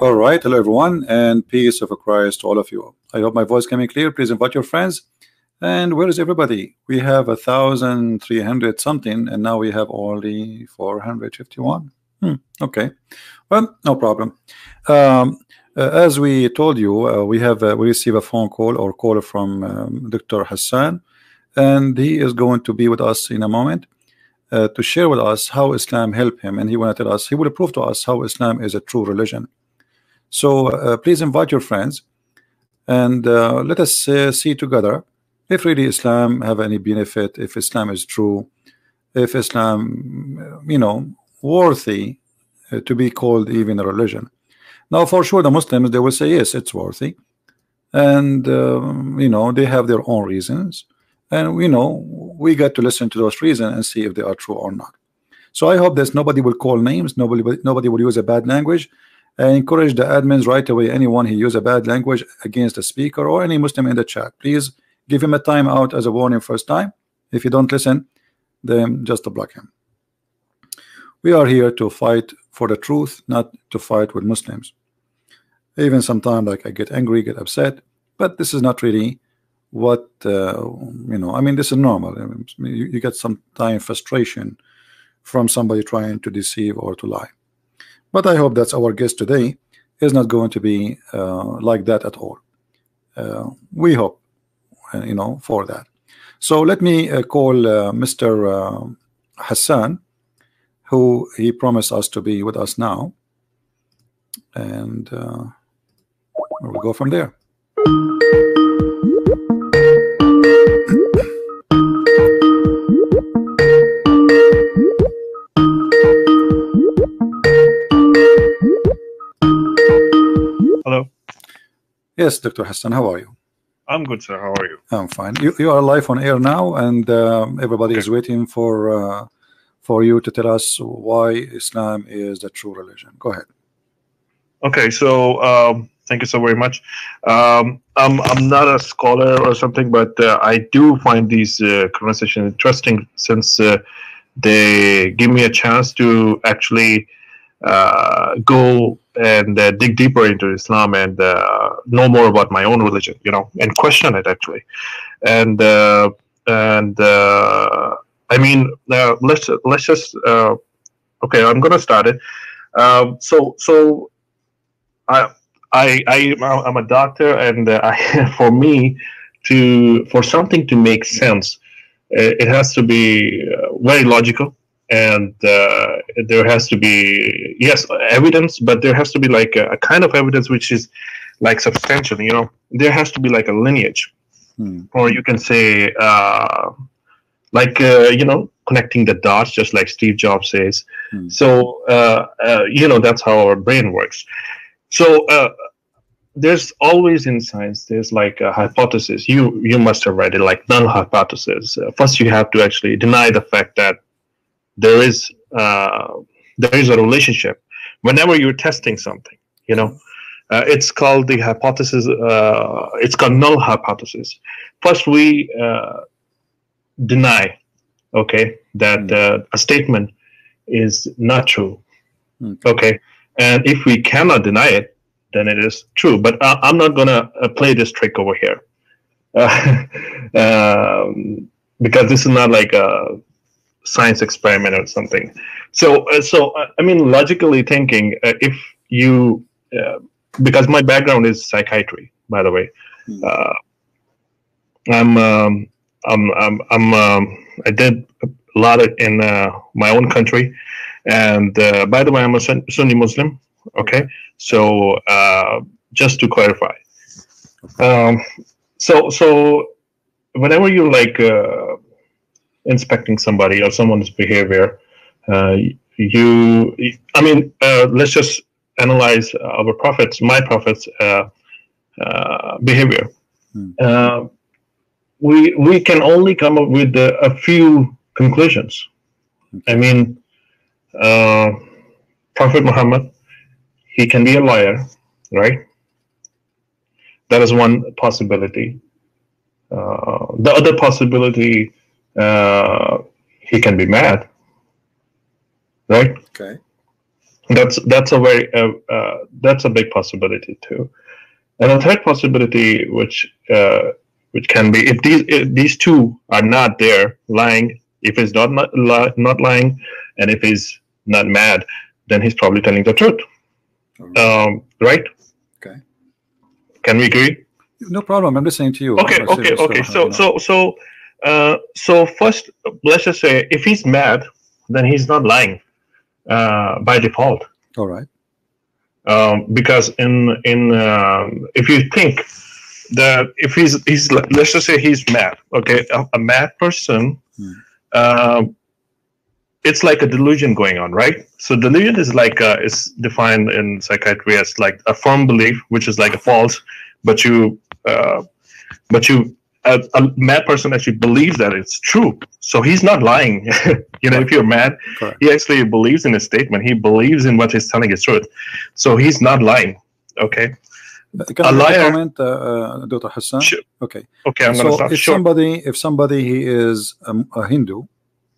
All right, hello everyone, and peace of Christ to all of you. I hope my voice coming clear. Please invite your friends. And where is everybody? We have 1,300 something, and now we have only 451. Okay, well, no problem. As we told you, we receive a phone call or call from Dr. Hassan, and he is going to be with us in a moment to share with us how Islam helped him, and he will tell us, he will prove to us how Islam is a true religion. So please invite your friends, and let us see together if really Islam have any benefit, if Islam is true, if Islam, worthy to be called even a religion. Now, for sure, the Muslims, they will say yes, it's worthy, and they have their own reasons, and we got to listen to those reasons and see if they are true or not. So I hope that nobody will call names, nobody will use a bad language. I encourage the admins right away, anyone who use a bad language against the speaker or any Muslim in the chat, please give him a timeout as a warning first time. If you don't listen, then just to block him. We are here to fight for the truth, not to fight with Muslims. Even sometimes, like, I get angry, get upset, but this is not really what I mean, this is normal. You get sometimes frustration from somebody trying to deceive or to lie. But I hope that our guest today is not going to be like that at all. We hope, for that. So let me call Mr. Hassan, who he promised us to be with us now, and we'll go from there. Hello. Yes, Dr. Hassan, how are you? I'm good, sir. How are you? I'm fine. You are live on air now, and everybody is waiting for you to tell us why Islam is the true religion. Go ahead. Okay, so thank you so very much. I'm not a scholar or something, but I do find these conversations interesting since they give me a chance to actually go and dig deeper into Islam and know more about my own religion, and question it actually. And I mean, let's just okay. I'm gonna start it. So I'm a doctor, and for something to make sense, it has to be very logical. And there has to be, yes, evidence, but there has to be like a kind of evidence which is like substantial. There has to be like a lineage, or you can say connecting the dots, just like Steve Jobs says. So that's how our brain works. So there's always in science, there's like a hypothesis. You must have read it, like null hypothesis. First, you have to actually deny the fact that there is a relationship whenever you're testing something. It's called the hypothesis. It's called null hypothesis. First, we deny, that a statement is not true. Okay, and if we cannot deny it, then it is true. But I'm not gonna play this trick over here, because this is not like a science experiment or something. So I mean, logically thinking, if you because my background is psychiatry, by the way. I did a lot in my own country, and by the way, I'm a Sunni Muslim. Okay, so just to clarify, so whenever you're like inspecting somebody or someone's behavior, let's just analyze my prophet's behavior. We can only come up with a few conclusions. I mean, Prophet Muhammad, he can be a liar, right? That is one possibility. The other possibility, he can be mad, right? Okay. That's a very that's a big possibility too. And a third possibility, which can be if these two are not there lying, if he's not lying, and if he's not mad, then he's probably telling the truth. Right? Okay. Can we agree? No problem. I'm listening to you. Okay. So first, let's just say if he's mad, then he's not lying by default. All right. Because if you think that if he's let's just say he's mad, okay, a mad person, it's like a delusion going on, right? So delusion is like is defined in psychiatry as like a firm belief, which is like a false, but a mad person actually believes that it's true. So he's not lying. If you're mad, correct, he actually believes in his statement. He believes in what he's telling is truth. So he's not lying. Okay. Can I make a comment, Dr. Hassan? Sure. Okay. Okay, I'm going to stop. If somebody he is a Hindu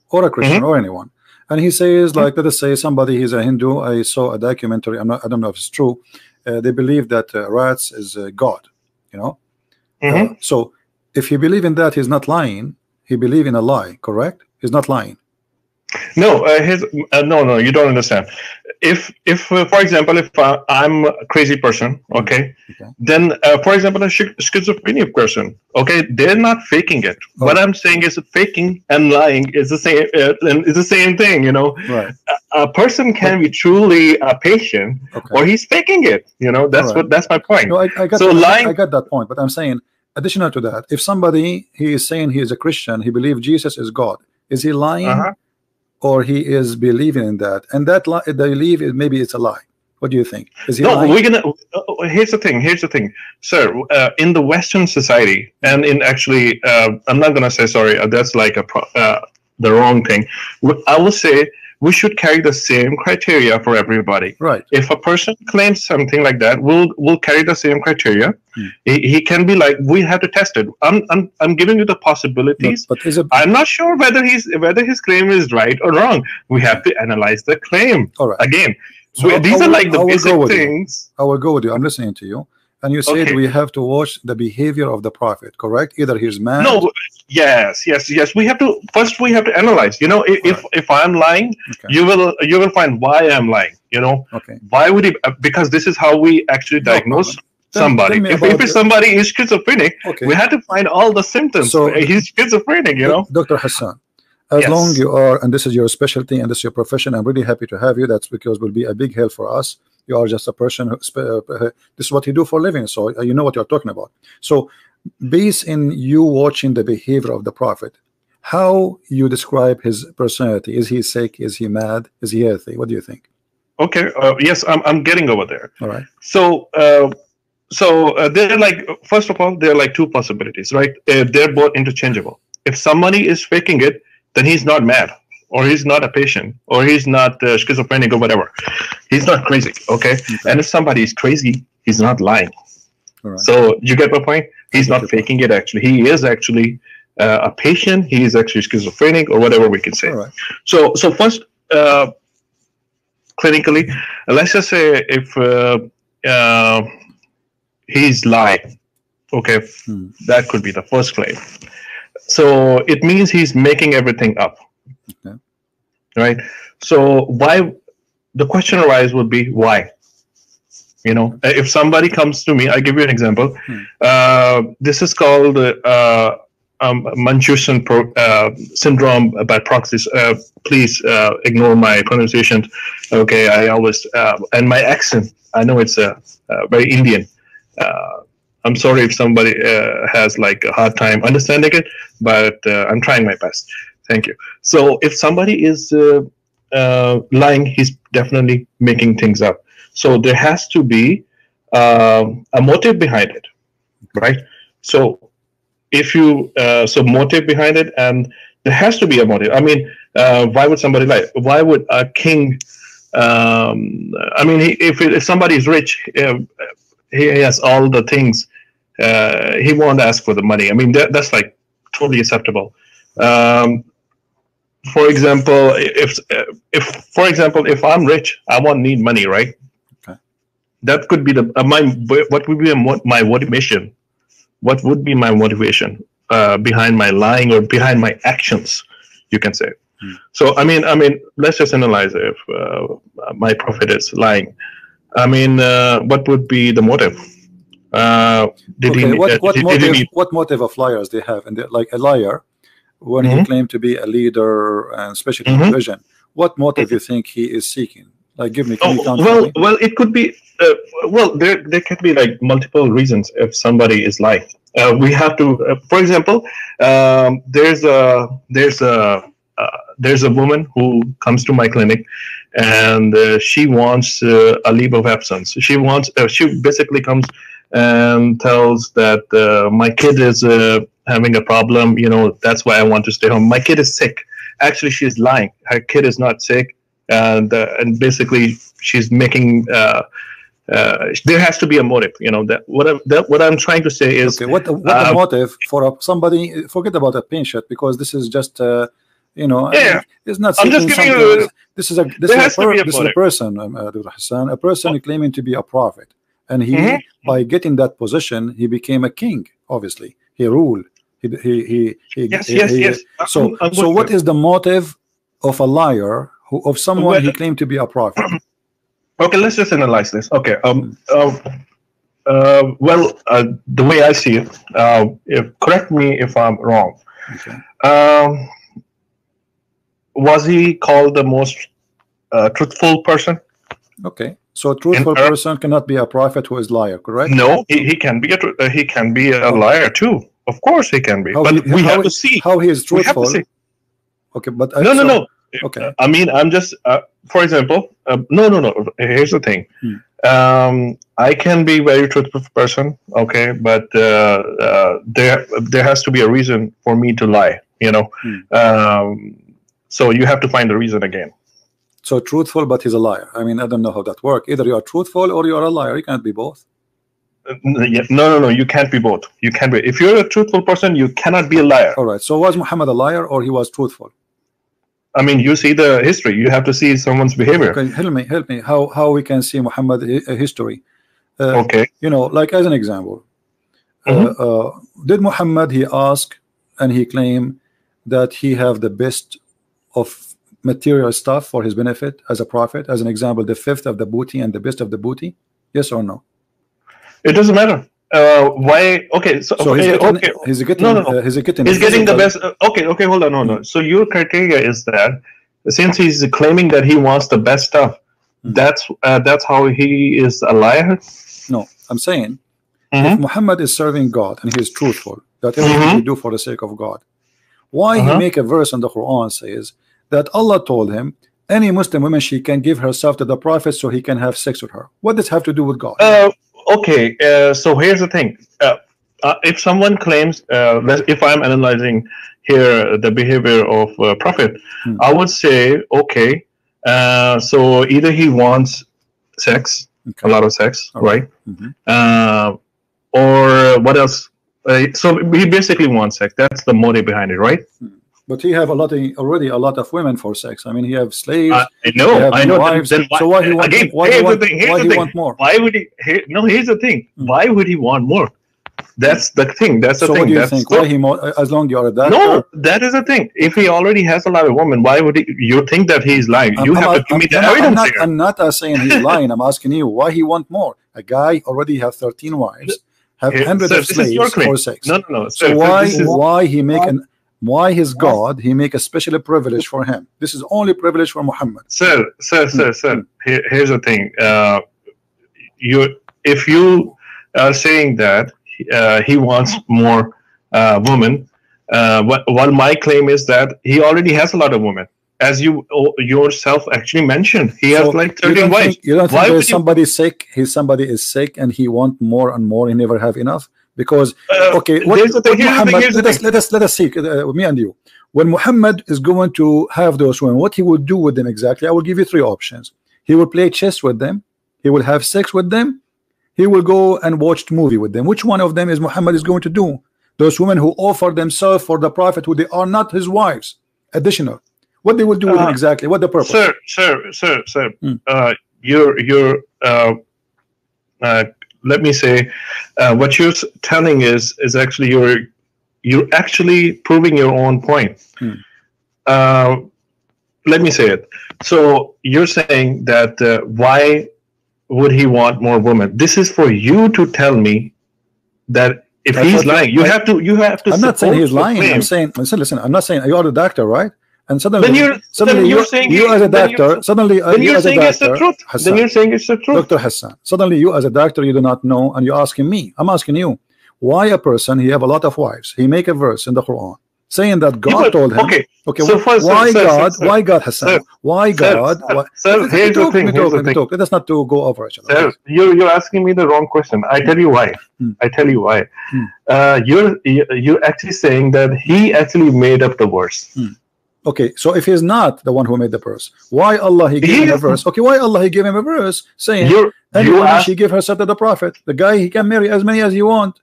or a Christian or anyone, and he says, like, let us say somebody he's a Hindu. I saw a documentary. I don't know if it's true. They believe that rats is God. So if he believe in that, he's not lying. He believe in a lie. Correct? He's not lying. No, no, you don't understand. If for example, if I'm a crazy person, okay, then for example, a schizophrenic person, okay, they're not faking it. What I'm saying is faking and lying is the same. Is the same thing, Right. A person can be truly a patient, or he's faking it. That's my point. No, I got so lying. I got that point, but I'm saying, additional to that, if somebody he is saying he is a Christian, he believes Jesus is God, is he lying? Or he is believing in that, and that lie, they believe maybe it's a lie. What do you think? Is he lying? We're gonna. Here's the thing, sir. In the Western society, and in actually, I'm not gonna say sorry. That's like the wrong thing. I will say we should carry the same criteria for everybody. Right. If a person claims something like that, we'll carry the same criteria. He can be like, we have to test it. I'm giving you the possibilities. But is it? I'm not sure whether his claim is right or wrong. We have to analyze the claim. All right. Again, so these are like the basic things. I will go with you. I'm listening to you. And you said we have to watch the behavior of the prophet, correct? Either he's mad. No, yes. We have to analyze. If I'm lying, you will find why I'm lying. Why would he? Because this is how we actually diagnose somebody. If somebody is schizophrenic, we have to find all the symptoms. So he's schizophrenic. Dr. Hassan, as long you are, and this is your specialty and this is your profession, I'm really happy to have you. That's because it will be a big help for us. You are just a person who this is what you do for a living, so you know what you're talking about. So based in you watching the behavior of the prophet, how you describe his personality? Is he sick? Is he mad? Is he healthy? What do you think? Okay, yes, I'm getting over there. All right. So they're like, first of all, there are like two possibilities, right? They're both interchangeable. If somebody is faking it, then he's not mad, or he's not a patient, or he's not schizophrenic or whatever. He's not crazy, okay? And if somebody is crazy, he's not lying. All right. So you get my point? He's not faking it, actually. He is actually a patient. He is actually schizophrenic, or whatever we can say. All right. So first, clinically, let's just say if he's lying, okay, that could be the first claim. So it means he's making everything up. Okay. Right? So why? The question arises would be why? If somebody comes to me, I'll give you an example. This is called Munchausen syndrome by proxy. Please ignore my pronunciation. Okay, I always and my accent. I know it's very Indian. I'm sorry if somebody has like a hard time understanding it, but I'm trying my best. Thank you. So if somebody is lying, he's definitely making things up. So there has to be a motive behind it, right? So if you motive behind it, and there has to be a motive. I mean, why would somebody lie? Why would a king? If somebody is rich, he has all the things. He won't ask for the money. I mean, that's like totally acceptable. for example, if for example, if I'm rich, I won't need money, right? Okay. That could be the what would be my motivation? What would be my motivation behind my lying or behind my actions? You can say. So I mean, let's just analyze if my prophet is lying. I mean, what would be the motive? Did okay, he? What motive of liars they have? And like a liar, when he claimed to be a leader and especially in religion, what motive you think he is seeking? Like, give me. Well, it could be. Well, there could be like multiple reasons if somebody is lying. We have to, for example, there's a woman who comes to my clinic, and she wants a leave of absence. She basically comes and tells that my kid is having a problem. You know, that's why I want to stay home. My kid is sick. Actually, she's lying. Her kid is not sick, and basically she's making. There has to be a motive, you know. What I'm trying to say is, okay, what the motive for somebody? Forget about a patient, because this is just you know, it's not. I'm just giving you. This is a person, Hassan, a person claiming to be a prophet, and he by getting that position, he became a king. Obviously, he ruled. Yes. So what is the motive of a liar of someone he claimed to be a prophet? Okay, let's just analyze this. Okay. Well, the way I see it, correct me if I'm wrong. Okay. Was he called the most truthful person? Okay. So a truthful person cannot be a prophet who is liar, correct? No, he can be a liar too. Of course he can be. But we have to see how he is truthful. Okay, but no. Okay. I mean, I'm just, for example, no. Here's the thing. I can be very truthful person, okay, but there has to be a reason for me to lie, you know. So you have to find the reason again. So truthful, but he's a liar. I mean, I don't know how that works. Either you are truthful or you are a liar. You can't be both. No. You can't be both. You can't be. If you're a truthful person, you cannot be a liar. All right. So was Muhammad a liar or he was truthful? I mean, you see the history. You have to see someone's behavior. Okay, help me. How we can see Muhammad history? Okay. You know, like as an example, did Muhammad he ask and he claim that he have the best of material stuff for his benefit as a prophet? As an example, the fifth of the booty and the best of the booty. Yes or no? It doesn't matter. Why? Okay, so he's getting the best. Okay, hold on. So your criteria is that since he's claiming that he wants the best stuff, that's how he is a liar. No, I'm saying if Muhammad is serving God and he is truthful, that everything he do for the sake of God, why he make a verse in the Quran says that Allah told him any Muslim woman she can give herself to the prophet so he can have sex with her? What does have to do with God? Okay, so here's the thing. If someone claims, if I'm analyzing here the behavior of Prophet, I would say, okay, so either he wants sex, a lot of sex, right? Or what else? So he basically wants sex. That's the motive behind it, right? But he have already a lot of women for sex. I mean, he have slaves. I know. Wives. Then why, so why he want? Why he want more? Why would he? Here's the thing. Why would he want more? That's the thing. That's the thing. So what do you think? Why he more? As long you are that. No, that is the thing. If he already has a lot of women, why would he? You think that he's lying? You have to give me the evidence. I'm not saying he's lying. I'm asking you why he want more. A guy already have 13 wives, have hundreds of slaves for sex. No. So why he make an why his God he make a special privilege for him? This is only privilege for Muhammad. Sir. Here's the thing. If you are saying that he wants more women, while my claim is that he already has a lot of women, as you yourself actually mentioned, he has like 13 wives. You don't think there's somebody sick? Somebody is sick and he want more and more. He never have enough. Because let us see me and you. When Muhammad is going to have those women, what he would do with them exactly? I will give you 3 options. He will play chess with them. He will have sex with them. He will go and watch movie with them. Which one of them is Muhammad is going to do? Those women who offer themselves for the prophet, who they are not his wives, additional. What they will do with him exactly? What the purpose? Sir. You're let me say, what you're telling is actually you're actually proving your own point. Let me say it. So you're saying that why would he want more women? This is for you to tell me that if he's lying, you have to. I'm not saying he's lying. I'm saying, listen. I'm not saying you are the doctor, right? And suddenly, you're saying you as a doctor, suddenly you as a doctor, then you're saying it's the truth. Dr. Hassan, suddenly you as a doctor, you do not know, and you're asking me. I'm asking you, why a person, he have a lot of wives, he make a verse in the Quran saying that God told him. Okay. So first, why God, Hassan? Why God? Sir, here's the thing. Let us not to go over each other. Sir, you're asking me the wrong question. I tell you why. You're actually saying that he actually made up the verse. Okay, so if he's not the one who made the verse, why Allah he gave him a verse? Okay, why Allah he gave him a verse saying she gave herself to the Prophet? The guy, he can marry as many as he want.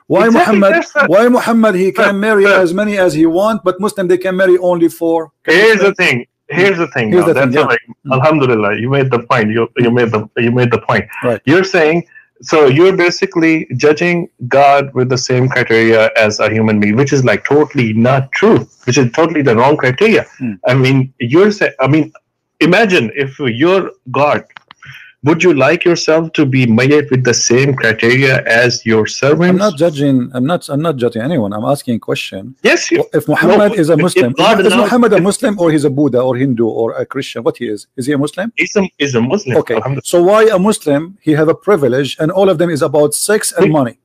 Why Muhammad he can marry as many as he want, but Muslim they can marry only 4? Here's the thing. Alhamdulillah, you made the point. You made the point. Right. You're saying, so you're basically judging God with the same criteria as a human being, which is like totally not true, which is totally the wrong criteria. I mean, imagine if you're God, would you like yourself to be made with the same criteria as your servants? I'm not judging. I'm not judging anyone. I'm asking a question. Yes. If Muhammad is a Muslim, is Muhammad a Muslim, or he's a Buddha or Hindu or a Christian? What he is? Is he a Muslim? He's a Muslim. Okay. So why a Muslim? He have a privilege, and all of them is about sex and money.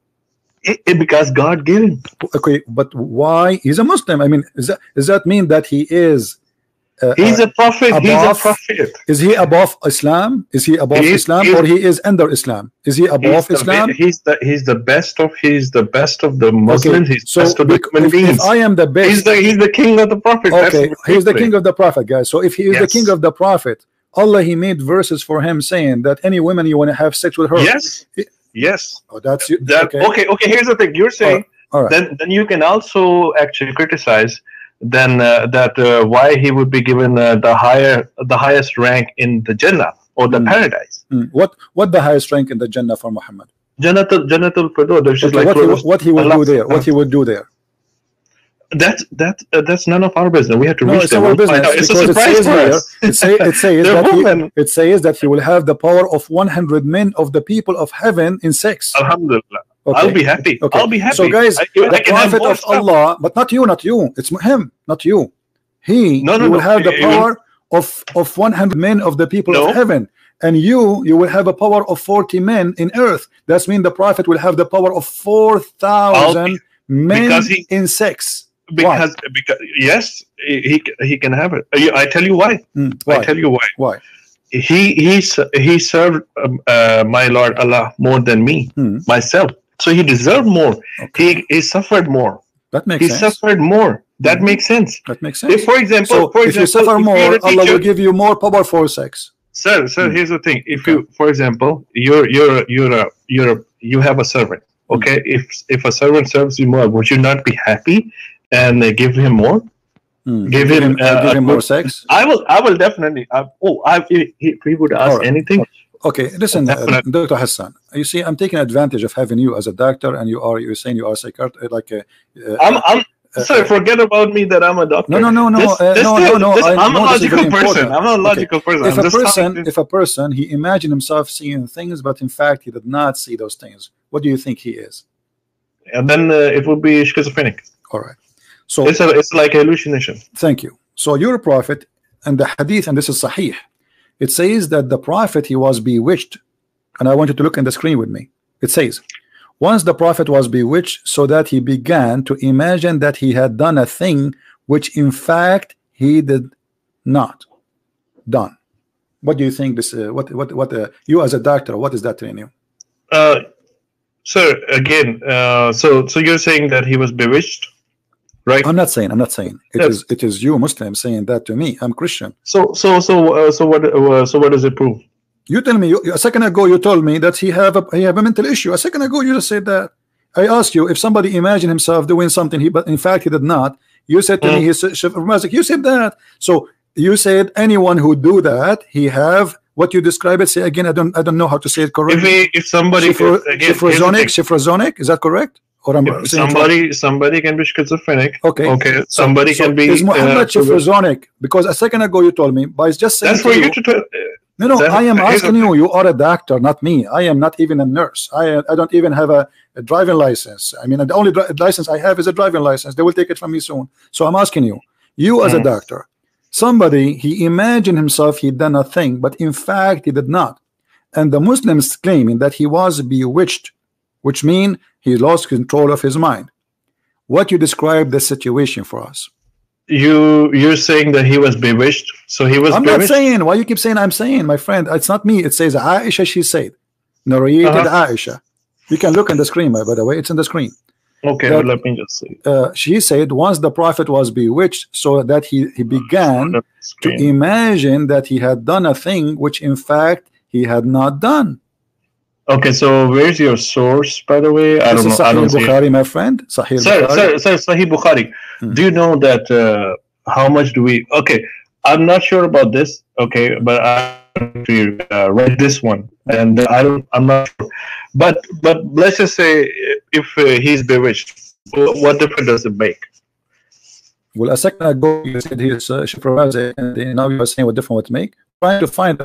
Because God gave him. Okay, but why he's a Muslim? I mean, does that mean that he is? He's a prophet. He's a prophet. Is he above Islam? Is he above Islam, or he is under Islam? Is he above Islam? He's the best of the Muslims. Okay. He's best of the human beings. If I am the best, he's the king of the prophet. Okay, he's the king of the prophet, guys. So if he is the king of the prophet, Allah he made verses for him saying that any woman you want to have sex with her. Yes. Oh, that's you. Okay. Here's the thing. You're saying then you can also actually criticize then why he would be given the highest rank in the Jannah or the paradise. What the highest rank in the Jannah for Muhammad? Jannatul Firdaus. What he would do there? What he would do there? That's none of our business. We have to reach them. It's a surprise for us. It says that he will have the power of 100 men of the people of heaven in sex. Alhamdulillah. Okay. I'll be happy. Okay. I'll be happy. So guys, the prophet of Allah, but not you. It's him, not you. He will have the power of 100 men of the people of heaven, and you will have a power of 40 men in earth. That means the prophet will have the power of 4,000 men in sex. Because yes, he can have it. I tell you why. I tell you why. Why? He served my Lord Allah more than me myself. So he deserved more. Okay. He suffered more. That makes sense. He suffered more. That makes sense. That makes sense. If, for example, if you suffer more, Allah will give you more power for sex. Sir, here's the thing. If you, for example, you have a servant. Okay, if a servant serves you more, would you not be happy and give him more? Give him more sex. I will definitely. If he would ask anything. Okay, listen, Dr. Hassan. You see, I'm taking advantage of having you as a doctor, and you're saying you are a psychiatrist, like a. Sir, forget about me that I'm a doctor. No. I'm a logical person. I'm not a logical person. If a person he imagined himself seeing things, but in fact he did not see those things, what do you think he is? And then it would be schizophrenic. All right. So it's like hallucination. Thank you. So your prophet and the hadith, and this is sahih, it says that the prophet he was bewitched, and I want you to look in the screen with me. It says, once the prophet was bewitched, so that he began to imagine that he had done a thing which in fact he did not done. What do you think this? You as a doctor, what is that telling you? Sir, again, so you're saying that he was bewitched, right? I'm not saying. It is you Muslim saying that to me. I'm Christian. So what does it prove? You tell me. A second ago you told me that he have a mental issue. A second ago you just said that. I asked you if somebody imagined himself doing something, but in fact he did not. You said to me he's schizophrenic. You said that. So you said anyone who do that, he have what you describe it. Say again. I don't know how to say it correctly. If somebody schizophrenic, is that correct? Or somebody can be schizophrenic. Okay. Somebody can be. Is Muhammad schizophrenic? Because a second ago you told me, by just saying that's for you to tell. No, I am asking you. You are a doctor, not me. I am not even a nurse. I don't even have a driving license. I mean, the only license I have is a driving license. They will take it from me soon. So I'm asking you, as a doctor, somebody, he imagined himself he done a thing, but in fact he did not. And the Muslims claiming that he was bewitched, which means he lost control of his mind. What you describe the situation for us? You're saying that he was bewitched, so he was. I'm not saying. Why you keep saying I'm saying, my friend? It's not me. It says Aisha. She said, narrated Aisha. You can look on the screen, by the way. It's on the screen. Okay, well, let me just see. She said once the prophet was bewitched, so that he began to imagine that he had done a thing which in fact he had not done. Okay, so where's your source, by the way? I don't know. Sahih Bukhari, my friend. Sahih Bukhari. Do you know that? How much do we? Okay, I'm not sure about this. Okay, but I read this one, and I'm not sure. But let's just say if he's bewitched, what difference does it make? Well, a second ago you said he's Shifrawazi, and now you are saying what difference would make. Trying to find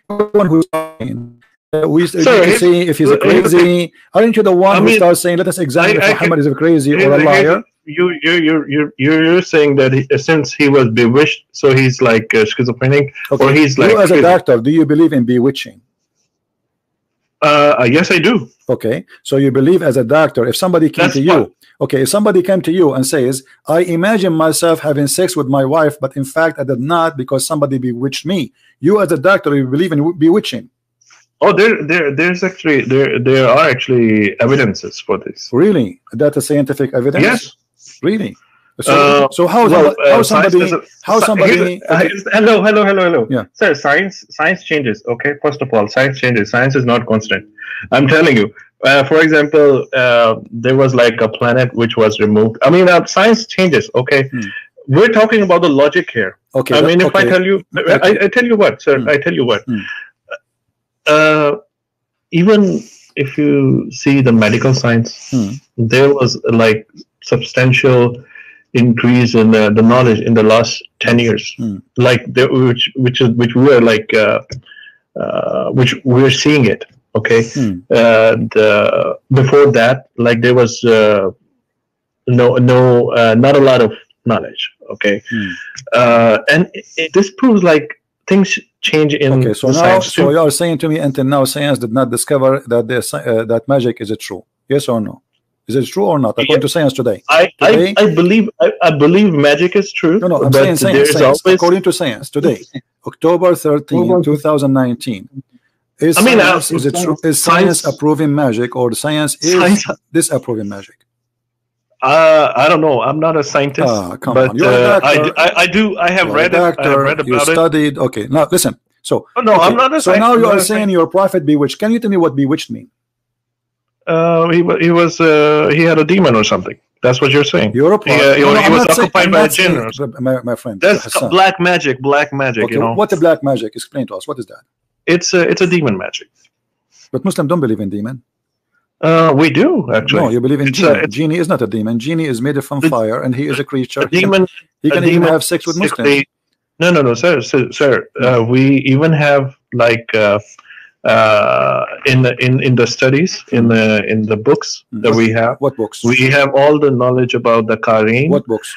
one who's talking. We see if he's a crazy. Aren't you the one who starts saying, "Let us examine if Muhammad is a crazy or a liar"? You're saying that since he was bewitched, so he's like schizophrenic, or he's like. You as a doctor, do you believe in bewitching? Yes, I do. Okay, so you believe as a doctor, if somebody came to you, if somebody came to you and says, "I imagine myself having sex with my wife, but in fact I did not because somebody bewitched me," you as a doctor, you believe in bewitching? Oh, there are actually evidences for this. Really? That's a scientific evidence? Yes. Really? So how somebody hello. Yeah. Sir, science changes. Okay, first of all, science changes. Science is not constant. I'm telling you. For example, there was like a planet which was removed. I mean, science changes. Okay. We're talking about the logic here. Okay. I mean, if I tell you, I tell you what, sir. I tell you what. Even if you see the medical science, there was like substantial increase in the knowledge in the last 10 years, like which we are like which we're seeing it. Okay, before that, like there was not a lot of knowledge. Okay, and this proves like things change in science. So you are saying to me until now science did not discover that that magic is it true? Yes or no? Is it true or not? According to science today. I believe magic is true. No, I'm saying science. According to science today, October 13, 2019. Is science approving magic, or the science is disapproving magic? I don't know. I'm not a scientist, but I have read about it. You studied. Okay, now listen. So I'm not a scientist. So now you are saying your prophet bewitched. Can you tell me what bewitched mean? He had a demon or something. That's what you're saying. You're a prophet. He was occupied by a jinn. My friend. That's black magic. Black magic. Okay, what is black magic? Explain to us. What is that? It's a demon magic. But Muslims don't believe in demon. We do actually. No, you believe in genie. Genie is not a demon. Genie is made from fire, and he is a creature. He can even have sex with Muslims. No, sir. We even have like in the studies in the books that we have. What books? We have all the knowledge about the Qareen. What books?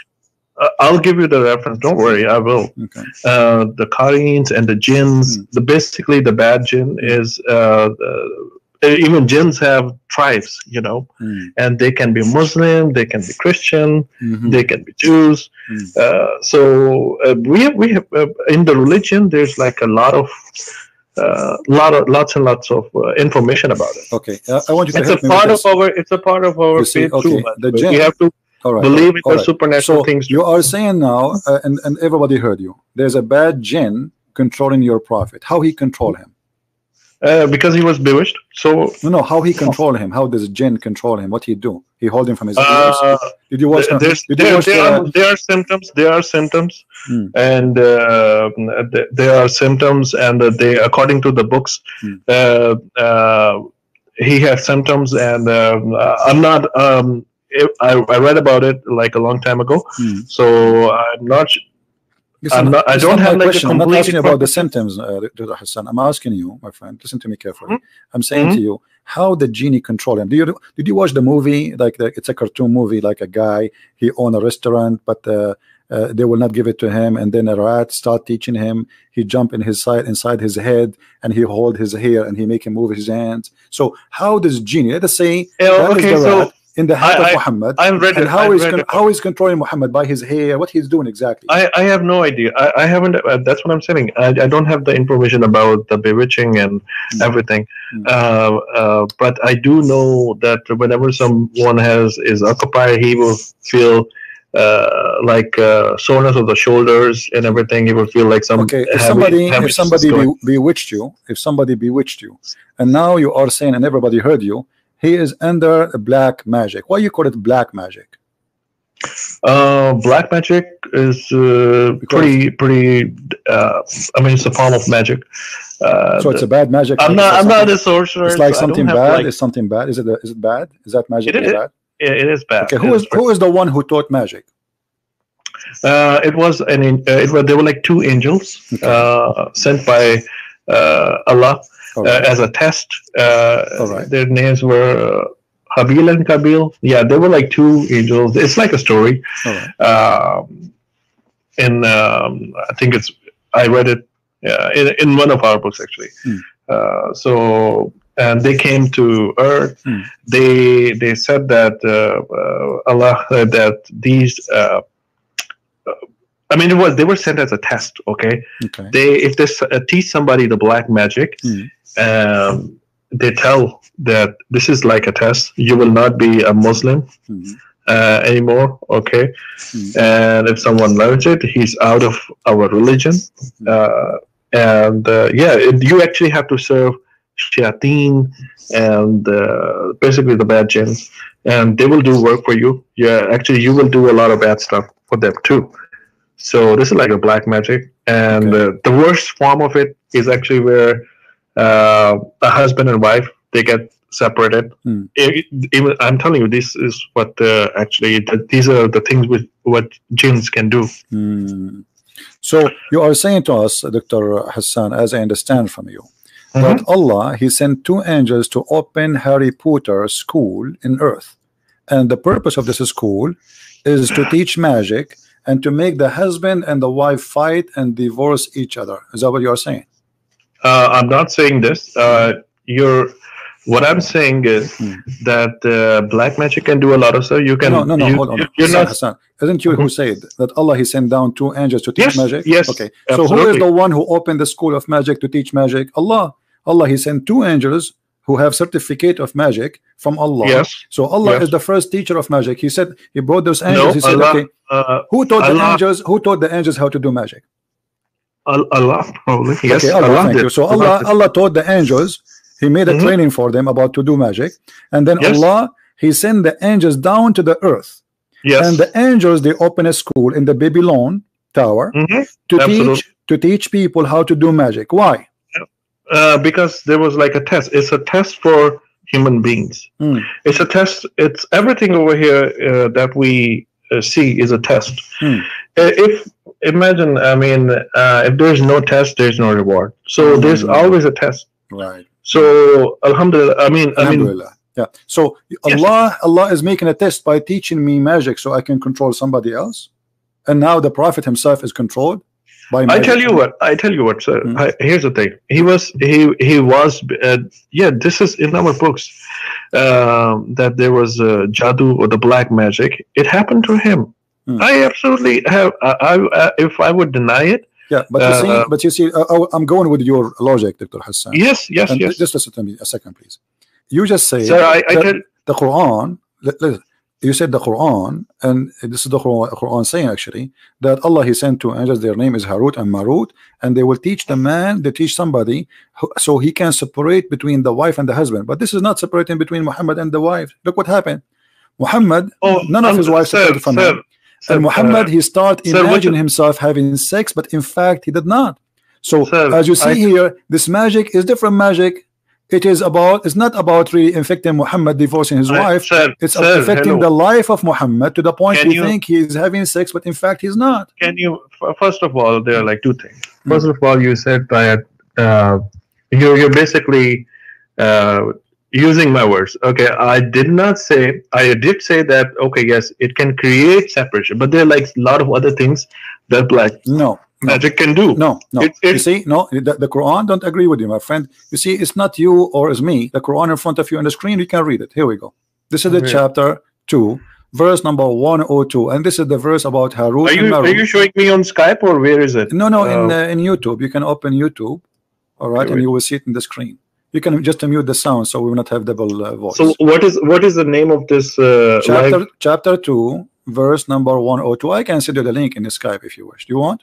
I'll give you the reference. Don't worry, I will. Okay. The Qareens and the jinns. Basically the bad jinn is even jinns have tribes, and they can be Muslim, they can be Christian, they can be Jews. So we have in the religion, there's like a lot of lots and lots of information about it. Okay, I want you to It's a part of our faith too. The we have to believe in the supernatural things. You are saying now, and everybody heard you. There's a bad jinn controlling your prophet. How he control him? Because he was bewitched. So no, how he control him? How does jinn control him? What he do? He hold him from his ears. Did you watch? There are symptoms. There are symptoms, and there are symptoms, and they, according to the books, he has symptoms, and I'm not. I read about it like a long time ago, so I'm not. Listen, I don't have like question. I'm not asking about the symptoms, Dr. Hassan. I'm asking you, my friend. Listen to me carefully. I'm saying to you, how the genie control him? Did you watch the movie? Like it's a cartoon movie, like a guy, he own a restaurant, but they will not give it to him, and then a rat start teaching him. He jump inside his head, and he hold his hair, and he make him move his hands. So how does genie? Let us say that is the rat in the head of Muhammad, and how is controlling Muhammad by his hair? What he's doing exactly? I have no idea. I haven't. That's what I'm saying. I don't have the information about the bewitching and everything. But I do know that whenever someone is occupied, he will feel like soreness of the shoulders and everything. He will feel like some. Okay, if somebody bewitched you, and now you are saying, and everybody heard you, he is under black magic. Why you call it black magic? Black magic is pretty. I mean, it's a form of magic. So it's a bad magic. I'm not a sorcerer. It's like something bad. It's something bad. Is it bad? Is that magic bad? It is bad. Okay, who is the one who taught magic? They were like two angels sent by Allah as a test. Their names were Habil and Kabil. Yeah, they were like two angels. It's like a story. And I think I read it in one of our books actually. And they came to Earth. They said that Allah that these. I mean, they were sent as a test. Okay. If they teach somebody the black magic, they tell that this is like a test. You will not be a Muslim anymore. Okay. And if someone learns it, he's out of our religion. You actually have to serve shayateen and basically the bad jinns, and they will do work for you. Yeah, actually, you will do a lot of bad stuff for them too. So this is like a black magic, and the worst form of it is actually where a husband and wife, they get separated. Even I'm telling you, this is what these are the things with what jinns can do. So you are saying to us, Dr. Hassan, as I understand from you, that Allah, he sent two angels to open Harry Potter school in Earth, and the purpose of this school is to teach magic and to make the husband and the wife fight and divorce each other. Is that what you are saying? I'm not saying this. What I'm saying is that black magic can do a lot of stuff. You can. No, hold on. Hassan, isn't you who said that Allah, he sent down two angels to teach magic? Yes. Okay. Absolutely. So who is the one who opened the school of magic to teach magic? Allah. Allah, he sent two angels who have certificate of magic from Allah. Yes. So Allah is the first teacher of magic. He said he brought those angels. He said, okay, who taught the angels? Who taught the angels how to do magic? Allah, probably. Yes. Okay, Allah, thank you. So Allah taught the angels. He made a training for them about to do magic, and then Allah, he sent the angels down to the earth. Yes. And the angels, they open a school in the Babylon Tower to teach people how to do magic. Why? Because there was like a test. It's a test for human beings. It's a test. It's everything over here that we see is a test. If imagine, I mean, if there's no test, there's no reward. So there's always a test. Right. So Alhamdulillah. Alhamdulillah. Yeah. So Allah is making a test by teaching me magic so I can control somebody else. And now the Prophet himself is controlled by magic. I tell you what, sir. Here's the thing. He was this is in our books that there was jadoo or the black magic. It happened to him. I absolutely have. If I would deny it. Yeah, but you see, I'm going with your logic, Dr. Hassan. Yes. Just listen to me a second, please. You just say the Quran. You said the Quran, and this is the Quran saying actually that Allah He sent two angels. Their name is Harut and Marut, and they will teach the man. They teach somebody so he can separate between the wife and the husband. But this is not separating between Muhammad and the wife. Look what happened. Muhammad, none of his wives separated from him. And Muhammad, he started imagining himself having sex, but in fact he did not. So as you see here, this magic is different magic. It's not about really infecting Muhammad divorcing his wife. It's affecting the life of Muhammad to the point you think he's having sex, but in fact he's not. Can you, first of all, there are like two things. First of all, you said that you're basically using my words. Okay, I did not say, I did say that, okay, yes, it can create separation, but there are like a lot of other things that like magic can do. No. You see, the Quran don't agree with you, my friend. You see, it's not you or it's me. The Quran in front of you on the screen, you can read it. Here we go. This is the chapter 2, verse number 102, and this is the verse about Harut and Marut. Are you showing me on Skype or where is it? No, in YouTube. You can open YouTube, all right, and you will see it in the screen. You can just mute the sound so we will not have double voice. So what is the name of this chapter 2, verse number 102? I can send you the link in the Skype if you wish. Do you want?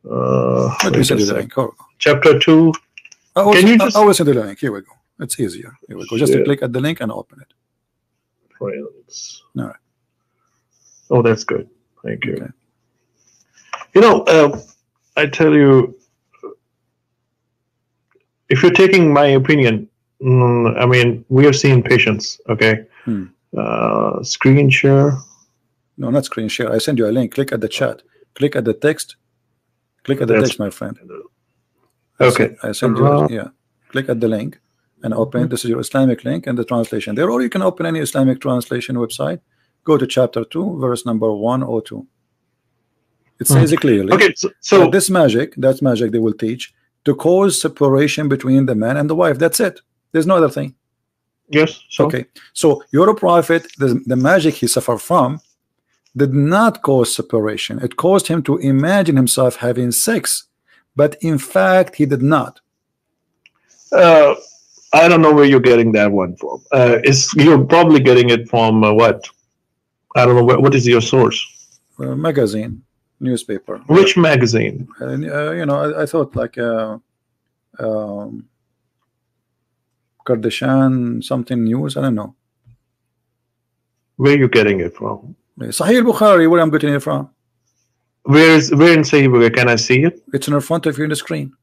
Let me send you the link. Chapter 2. I will send you the link. Here we go. It's easier. Here we go. Just click at the link and open it. Friends. All right. Oh, that's good. Thank you. Okay. You know, I tell you, if you're taking my opinion, I mean, we have seen patients. Okay. Screen share. No, not screen share. I send you a link. Click at the chat. Click at the text. Click at the text, my friend. Okay. I send you. Yeah. Click at the link and open. This is your Islamic link and the translation there, or you can open any Islamic translation website. Go to chapter 2, verse number 102. It says it clearly. Okay. So this magic, that's magic they will teach to cause separation between the man and the wife. That's it. There's no other thing. Yes. So. Okay. So your prophet, the magic he suffered from, did not cause separation. It caused him to imagine himself having sex, but in fact he did not. I don't know where you're getting that one from. You're probably getting it from what? I don't know. What is your source? Magazine, newspaper. Which magazine? You know, I thought like Kardashian something news. I don't know. Where are you getting it from? Sahih al-Bukhari, where I'm getting it from. Where in Sahih Bukhari? Can I see it? It's in front of you on the screen.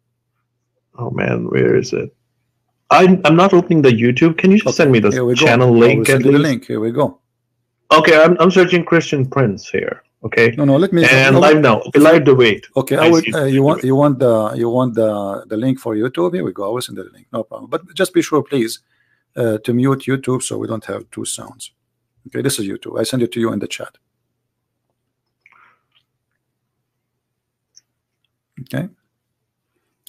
Oh man, where is it? I'm not opening the YouTube. Can you just send me the channel link? Send you the link. Here we go. Okay, I'm searching Christian Prince here. Okay. No, let me. And live now. Live the wait. Okay, I will. You want the link for YouTube? Here we go. I will send the link. No problem. But just be sure, please, to mute YouTube so we don't have two sounds. Okay, this is YouTube. I send it to you in the chat. Okay,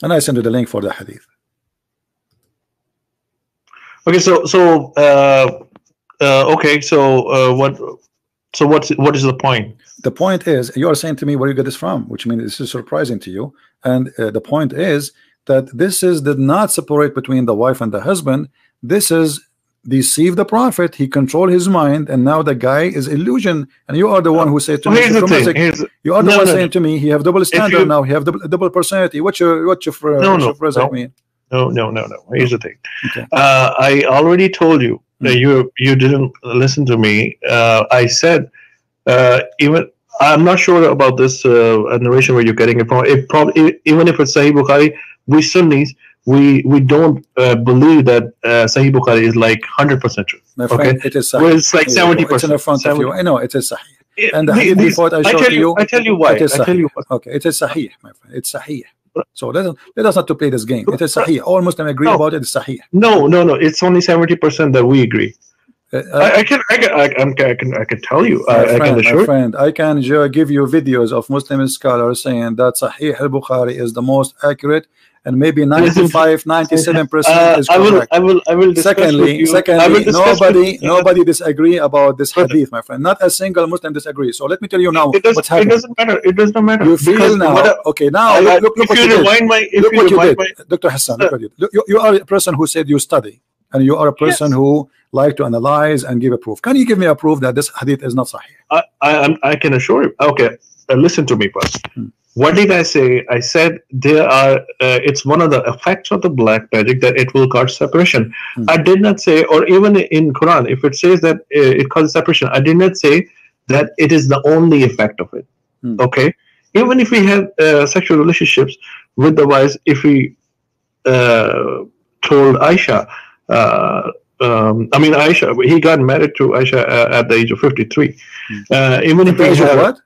and I send you the link for the hadith. Okay, what is the point? The point is, you are saying to me where you get this from, which means this is surprising to you. And the point is that did not separate between the wife and the husband. This is deceive the prophet. He controlled his mind, and now the guy is illusion. And you are the one who said to me, you are the one saying to me, he have double standard now. He have double personality. What's your phrase mean? No. Here's the thing. Okay. I already told you that you didn't listen to me. I said even I'm not sure about this narration where you're getting it from. It probably, even if it's Sahih Bukhari, we Sunnis we don't believe that Sahih Bukhari is like 100% true. My friend, it is Sahih. Well, it's like 70%. It's in front of you. I know it is Sahih. And the hadith report I showed you. I tell you why. Okay, it is Sahih, my friend. It's Sahih. So let us not to play this game. It is Sahih. All Muslims agree about it. It's Sahih. No. It's only 70% that we agree. I can tell you. My friend, I can give you videos of Muslim scholars saying that Sahih al-Bukhari is the most accurate, and maybe 95-97% is correct. I will secondly, nobody disagree about this hadith, my friend. Not a single Muslim disagree. So let me tell you now what's happening. It doesn't matter. It does not matter. You feel now. Okay, now look what you did. Dr. Hassan, look what you did. You are a person who said you study. and you are a person who like to analyze and give a proof. Can you give me a proof that this hadith is not sahih? I can assure you. Okay, listen to me first. What did I say? I said there are. It's one of the effects of the black magic that it will cause separation. I did not say, or even in Quran, if it says that it causes separation, I did not say that it is the only effect of it. Okay, even if we have sexual relationships with the wives, if we told Aisha, Aisha, he got married to Aisha at the age of 53. Even if he had what?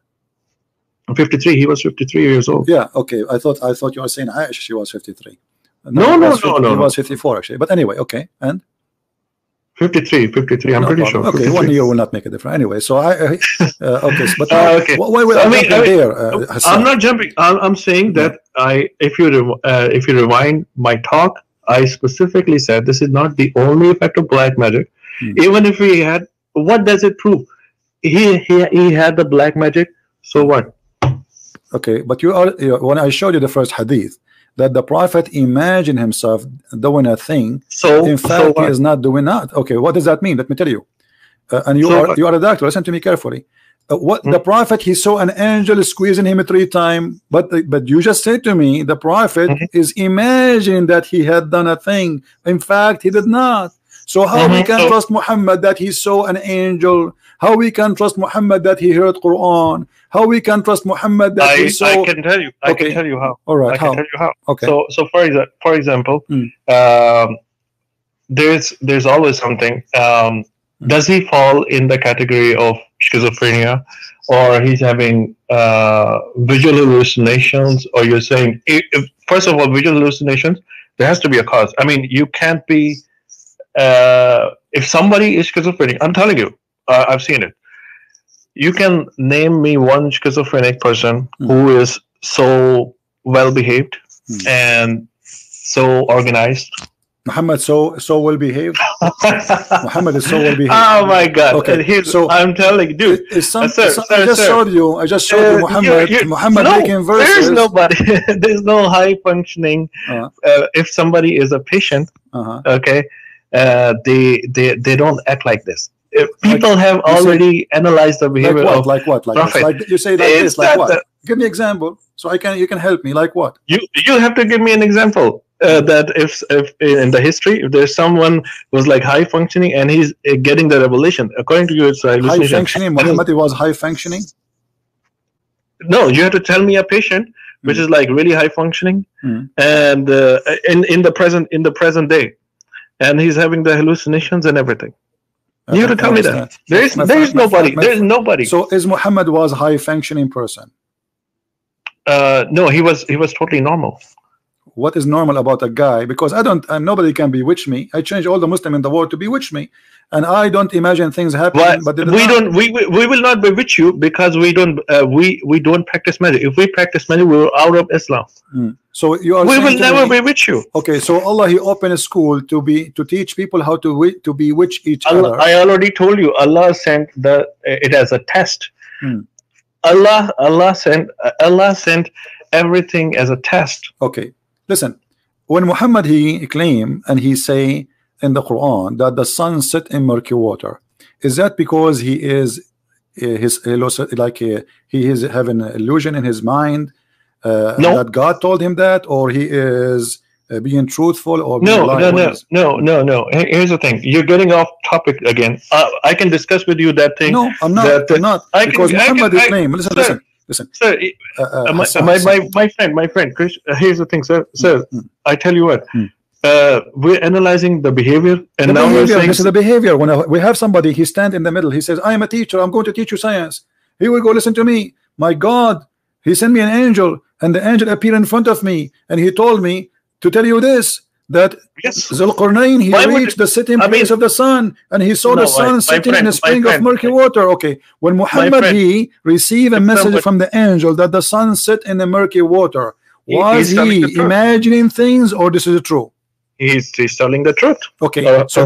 53, he was 53 years old. Yeah, okay. I thought you were saying Aisha, she was 53. No. He was 54 actually. But anyway, okay. And 53, I'm pretty sure. Okay, 53. 1 year will not make a difference. Anyway, so okay, but okay. Why will I'm not jumping. I'm saying that if you rewind my talk, I specifically said this is not the only effect of black magic. Even if we had, what does it prove? He had the black magic. So what? Okay, but when I showed you the first hadith that the Prophet imagined himself doing a thing, so in fact he is not doing that. Okay, what does that mean? Let me tell you. And you are a doctor. Listen to me carefully. The Prophet, he saw an angel squeezing him 3 times, but you just said to me the Prophet is imagining that he had done a thing. In fact, he did not. So how we can trust Muhammad that he saw an angel? How we can trust Muhammad that he heard Quran? How we can trust Muhammad that he saw? I can tell you. I can tell you how. All right. I can tell you how. Okay. So for example, there's always something. Does he fall in the category of schizophrenia, or he's having visual hallucinations? Or you're saying, first of all, visual hallucinations, there has to be a cause. I mean, you can't be. If somebody is schizophrenic, I'm telling you, I've seen it. You can name me one schizophrenic person who is so well behaved and so organized. Muhammad so well behaved. Muhammad is so well behaved. Oh my God! Okay, so I'm telling you, dude. I just showed you Muhammad making verses. There's nobody. There's no high functioning. If somebody is a patient, okay, they don't act like this. People have already analyzed the behavior of Prophet. Like you say like this, like what? Give me an example so you can help me. Like what? You have to give me an example. That if in the history, if there's someone who's like high functioning and he's getting the revelation, according to you, it's high functioning. Muhammad was high functioning. No, you have to tell me a patient which is like really high functioning and in the present day, and he's having the hallucinations and everything. You have to tell me that. There's nobody. There's nobody. So is Muhammad was high functioning person? No, he was totally normal. What is normal about a guy? Because nobody can bewitch me. I change all the Muslim in the world to bewitch me, and I don't imagine things happening. But we will not bewitch you because we don't practice magic. If we practice magic, we're out of Islam. So we will never bewitch you. Okay, so Allah, he opened a school to teach people how to bewitch each other. I already told you, Allah sent it as a test. Allah sent everything as a test. Okay. Listen, when Muhammad he claim and he say in the Quran that the sun set in murky water, is that because he is he is having an illusion in his mind that God told him that, or he is being truthful, or no. Here's the thing: you're getting off topic again. I can discuss with you that thing. No, I'm not. Because Muhammad is claim. Listen, sir. My friend, Chris. Here's the thing, sir. I tell you what. We're analyzing the behavior, and now we're saying this is the behavior. When we have somebody, he stand in the middle. He says, "I am a teacher. I'm going to teach you science. Here we go. Listen to me. My God, He sent me an angel, and the angel appeared in front of me, and he told me to tell you this." That Zulqarnain, he reached the sitting place of the sun, and he saw the sun sitting in a spring of murky water. Okay, when Muhammad he received a message from the angel that the sun set in the murky water, was he imagining things, or this is true? He's telling the truth. Okay, so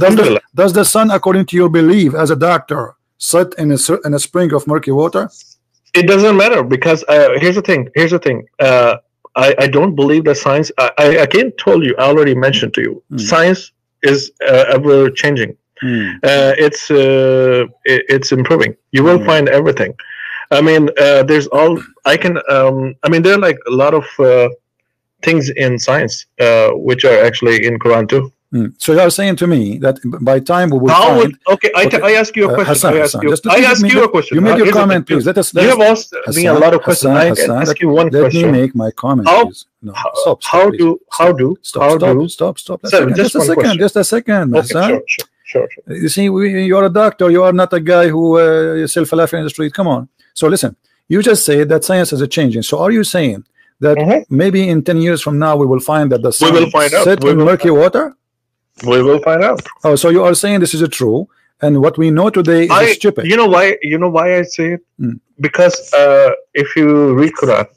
does the sun, according to your belief as a doctor, set in a spring of murky water? It doesn't matter, because here's the thing. I don't believe that science. I again told you, I already mentioned to you, science is ever changing. It's improving. You will find everything. I mean, there's all I can. I mean, there are like a lot of things in science which are actually in Quran too. So you are saying to me that by time we will How find. Okay, I ask you a question. Hassan, I ask you a question. You made your comment, please. You have asked me a lot of questions. I can ask you one question. Let me make my comment, please. No, stop. Stop. Just a second. Okay, sure. You see, you are a doctor. You are not a guy who is self-laughing in the street. Come on. So listen, you just said that science is changing. So are you saying that maybe in 10 years from now we will find that the sun set in murky water? We will find out. Oh, so you are saying this is true, and what we know today is stupid. You know why? You know why I say it? Because if you read Quran,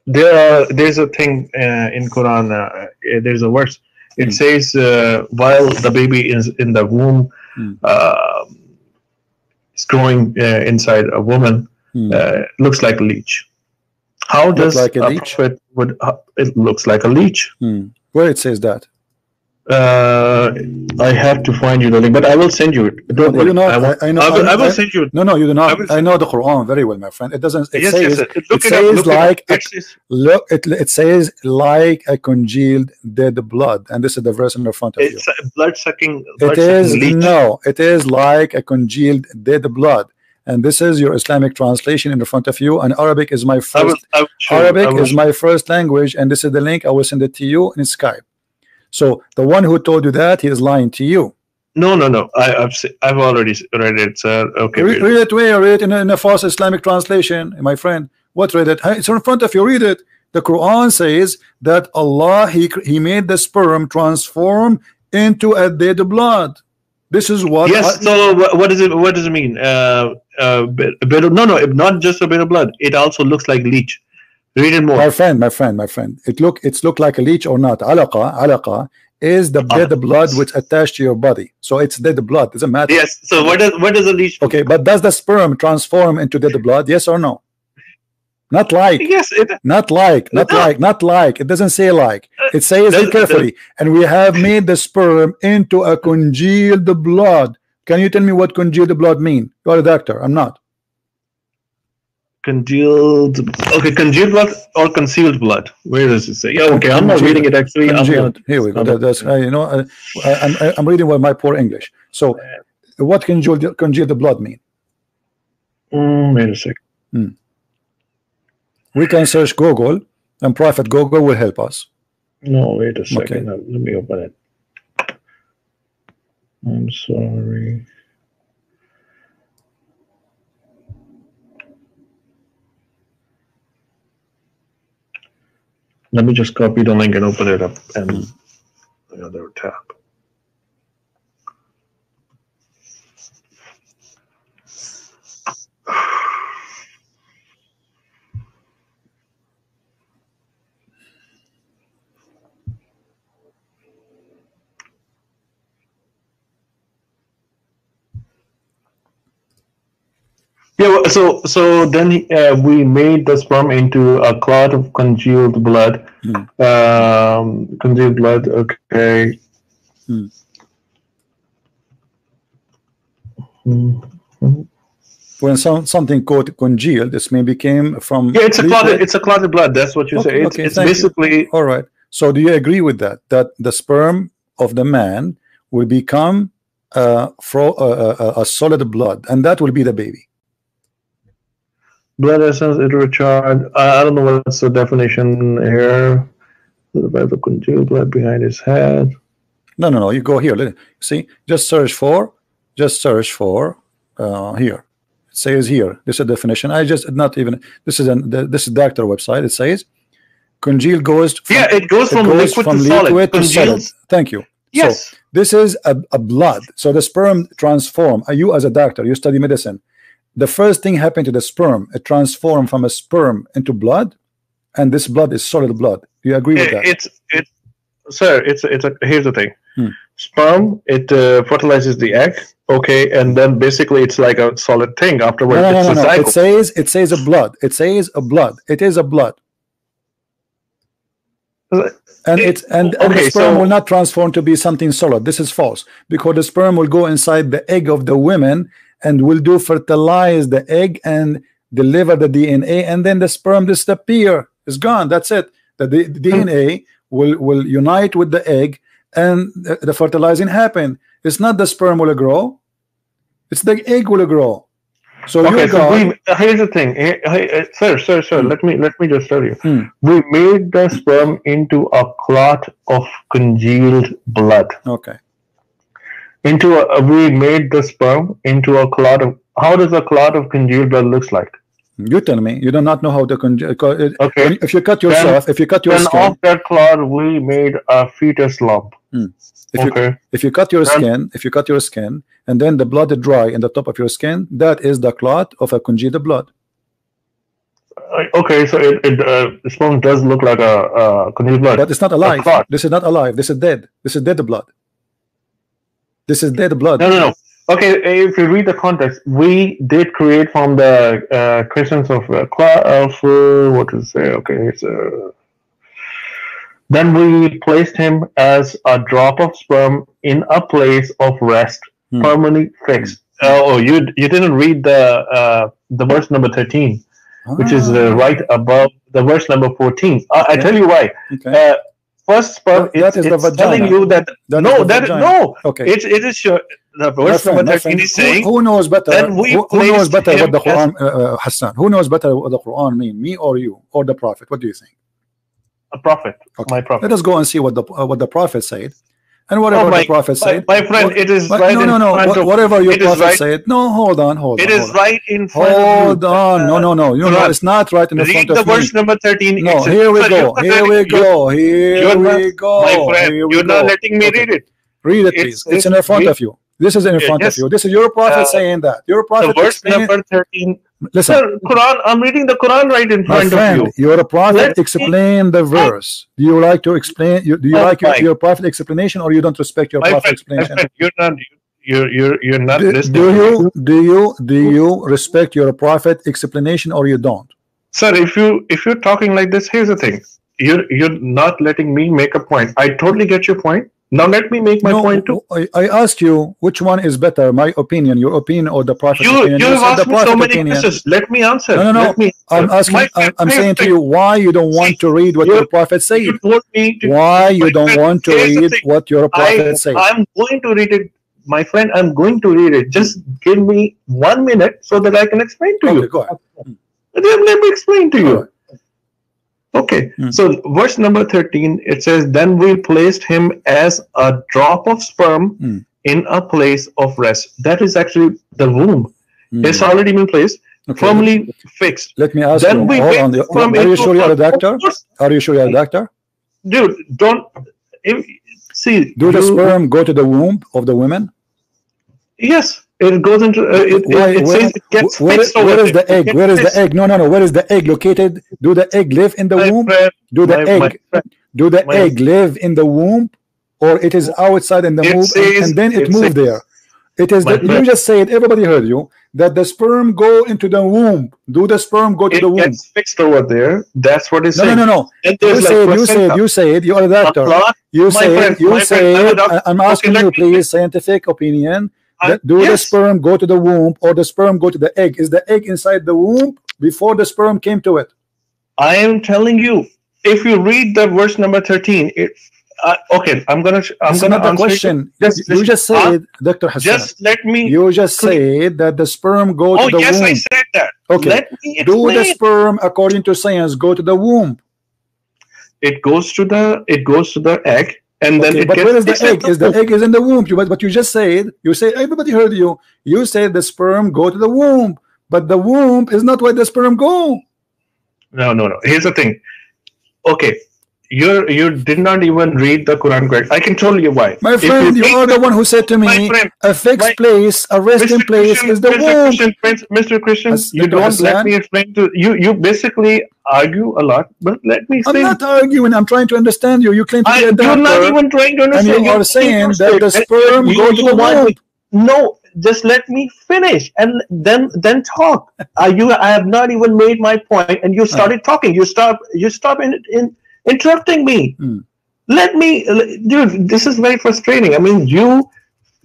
there's a thing in Quran. There's a verse. It says while the baby is in the womb, it's growing inside a woman. Looks like a leech. How does like a leech? Prophet would? It looks like a leech. Where it says that? I have to find you the link, but I will send you it. Don't worry. I will send you it. No, you do not. I know the Quran very well, my friend. It doesn't. It says it says like a congealed dead blood, and this is the verse in the front of you. It's blood sucking. It is like a congealed dead blood. And this is your Islamic translation in the front of you. And Arabic is my first. My first language, and this is the link. I will send it to you in Skype. So the one who told you that, he is lying to you. No. I've already read it, sir. Okay. Read it where? Read it in a false Islamic translation, my friend. What read it? It's in front of you. Read it. The Quran says that Allah he made the sperm transform into a dead blood. This is what. Yes. So what does it? What does it mean? No, not just a bit of blood. It also looks like leech. Read it more. My friend. It's look like a leech or not. Alaqa is the dead blood which attached to your body. So it's dead blood. Doesn't matter. Yes. So what does a leech? Okay, but does the sperm transform into dead blood? Yes or no? Not like. Yes. Not like. It doesn't say like. It says it carefully. And we have made the sperm into a congealed blood. Can you tell me what congealed blood mean? You're a doctor. I'm not. Congealed. Okay, congealed blood or concealed blood. Where does it say? Yeah. Okay, I'm not reading it actually. Here we go. I'm reading with my poor English. So, what congealed blood mean? Wait a second. We can search Google, and Prophet Google will help us. No, wait a second. Okay. Let me open it. I'm sorry. Let me just copy the link and open it up and another tab. Yeah, so then we made the sperm into a clot of congealed blood. Congealed blood, okay. When something called congealed, this may became from. Yeah, it's a clotted blood. That's what you say. It's basically. All right. So do you agree with that? That the sperm of the man will become a solid blood, and that will be the baby. Blood essence, it recharged. I don't know what's the definition here. The congealed blood behind his head. No. You go here. See, just search for here. It says here. This is a definition. I just not even. This is doctor website. It says congealed goes. It goes from liquid to solid. Thank you. Yes. So this is a blood. So the sperm transform. You as a doctor, you study medicine. The first thing happened to the sperm, it transformed from a sperm into blood, and this blood is solid blood. Do you agree with that? Here's the thing. Sperm, it fertilizes the egg, okay, and then basically it's like a solid thing afterwards. No. It says a blood. It says a blood. It is a blood. And the sperm will not transform to be something solid. This is false, because the sperm will go inside the egg of the women and will do fertilize the egg and deliver the DNA, and then the sperm disappear. It's gone. That's it. The DNA will unite with the egg, and the fertilizing happen. It's not the sperm will grow, it's the egg will grow. So okay, here's the thing. Sir, let me just tell you. We made the sperm into a clot of congealed blood. Okay. We made the sperm into a clot of. How does a clot of congealed blood looks like? You tell me. You do not know how to congeal. Okay. If you cut yourself, if you cut your skin, off that clot, we made a fetus lump. If you cut your skin, and then the blood is dry in the top of your skin, that is the clot of a congealed blood. Okay, so the sperm does look like a congealed blood, but it's not alive. This is not alive. This is dead. This is dead blood. This is dead blood. No. Okay, if you read the context, we did create from the Christians of what to say? Okay, then we placed him as a drop of sperm in a place of rest, permanently fixed. Oh, you didn't read the verse number 13, which is right above the verse number 14. I tell you why. Okay. First sperm, it's telling you that okay. It is sure. The verse number 13 is saying, who knows better? Who knows better what the Quran, Hassan? Who knows better what the Quran mean? Me or you or the Prophet? What do you think? A prophet, okay. My prophet. Let us go and see what the Prophet said, and whatever the Prophet said. My friend, it is right. No. Whatever your Prophet said. No, hold on. It is right in front of you. Hold on. No. You know, it's not right in the front of me. Read the verse number 13. No, here we go. My friend, you're not letting me read it. Read it, please. It's in front of you. This is in front of you. This is your Prophet saying that. Your Prophet. The verse number 13. Listen, sir, Quran. I'm reading the Quran right in front of you. Your Prophet explain the verse. Do you like to explain? Do you like your Prophet explanation, or you don't respect your Prophet explanation? You're not listening. Do you respect your Prophet explanation, or you don't? Sir, if you're talking like this, here's the thing. You're not letting me make a point. I totally get your point. Now let me make my point too. I asked you which one is better, my opinion, your opinion, or the Prophet's opinion. You have asked me so many questions. Let me answer. No. I'm asking. I'm saying to you why you don't want to read what your Prophet said. Why you don't want to read what your Prophet said? I'm going to read it, my friend. I'm going to read it. Just give me 1 minute so that I can explain to you. Go ahead. Let me explain to you. Okay, so verse number 13, it says, then we placed him as a drop of sperm in a place of rest. That is actually the womb. It's already been placed, firmly fixed. Let me ask you, are you sure you're a doctor? Are you sure you're a doctor? Dude, don't, see. Do the sperm go to the womb of the women? Yes. It goes into it says it gets fixed. Where is the egg? Where is the egg? No. Where is the egg located? Do the egg live in the womb? Do the egg live in the womb, or it is outside in the womb and then it moved there? It is that you just said, everybody heard you, that the sperm go into the womb. Do the sperm go to the womb? It gets fixed over there. That's what it's saying. No. You said you are a doctor. You said I'm asking you, please, scientific opinion. Do the sperm go to the womb, or the sperm go to the egg? Is the egg inside the womb before the sperm came to it? I am telling you, if you read the verse number 13, okay, I'm gonna answer the question. You just said, Dr. Hassan. Just let me. You just said that the sperm go to the womb. Yes, I said that. Okay. Let me explain. Do the sperm, according to science, go to the womb? It goes to the egg. And then but where is the egg? Is the egg is in the womb? But you just said, everybody heard you. You said the sperm go to the womb, but the womb is not where the sperm go. No. Here's the thing. Okay, you did not even read the Quran correct. I can tell you why. My friend, you are the one who said to me, a fixed place, a resting place is the womb. Mr. Christian, you don't let me explain to you. You basically argue a lot, but let me explain. I'm not arguing. I'm trying to understand you. You claim to be a doctor. You're not even trying to understand. And you are saying that the sperm go to the womb. No, just let me finish and then talk. I have not even made my point, and you started talking. You stop in interrupting me. Let me, dude, this is very frustrating. I mean, you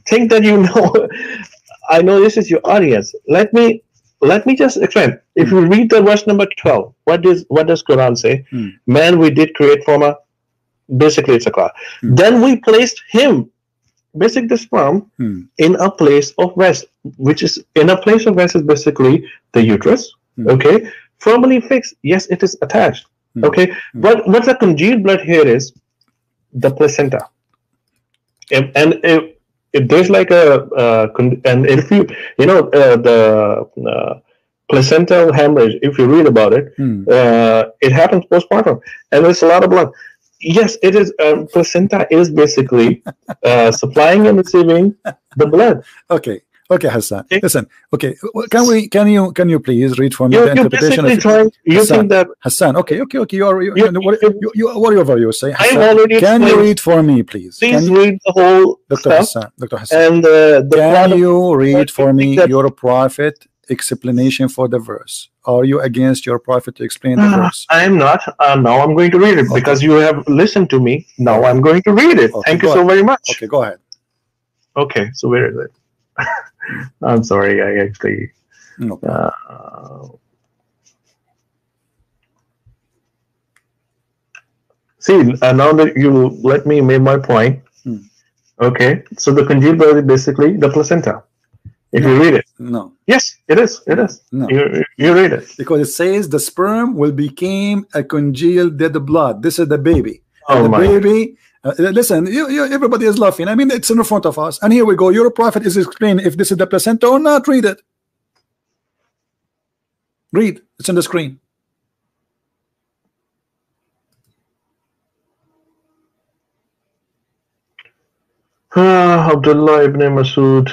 think that you know, I know this is your audience. Let me just explain. If you read the verse number 12, what does Quran say? Man, we did create from a, basically it's a cloud. Then we placed him, basically the sperm, in a place of rest, which is, in a place of rest is basically the uterus, okay? Firmly fixed, yes, it is attached, okay? But what the congealed blood here is the placenta. And if there's like and if you know the placental hemorrhage, if you read about it, it happens postpartum, and there's a lot of blood. Yes, it is. Placenta is basically supplying and receiving the blood. Okay, Hassan. Okay. Listen. Okay, can you please read for me the interpretation of Hassan? You think that Hassan? Okay. Whatever you say. Hassan, I'm already. Can you read for me, please? Please read the whole Dr. stuff. Dr. Hassan. And can you read for me your prophet explanation for the verse? Are you against your prophet to explain the verse? I am not. Now I'm going to read it because you have listened to me. Now I'm going to read it. Thank you so very much. Okay, go ahead. Okay, so where is it? I'm sorry, I actually. See, now that you let me make my point. Okay, so the congealed blood is basically the placenta. If you read it. No. Yes, it is. It is. No. You read it. Because it says the sperm will become a congealed dead blood. This is the baby. Oh, the baby. Listen, everybody is laughing. I mean, it's in front of us. And here we go. Your prophet is explaining if this is the placenta or not. Read it. Read. It's on the screen. Abdullah ibn Masud.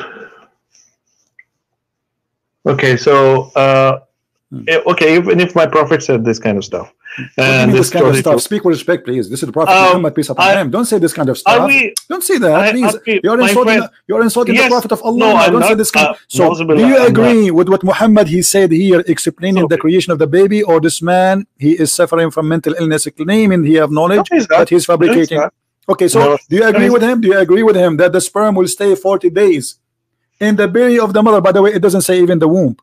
Okay, so okay, even if my prophet said this kind of stuff, and this kind of stuff, speak with respect, please. This is the prophet Muhammad, peace upon him. Don't say this kind of stuff. Don't say that, please. You're insulting the prophet of Allah. No, don't say this kind of. So, do you agree with what Muhammad he said here, explaining the creation of the baby, or this man he is suffering from mental illness, claiming he have knowledge that he's fabricating? Okay, so do you agree with him? Do you agree with him that the sperm will stay 40 days? In the belly of the mother? By the way, it doesn't say even the womb.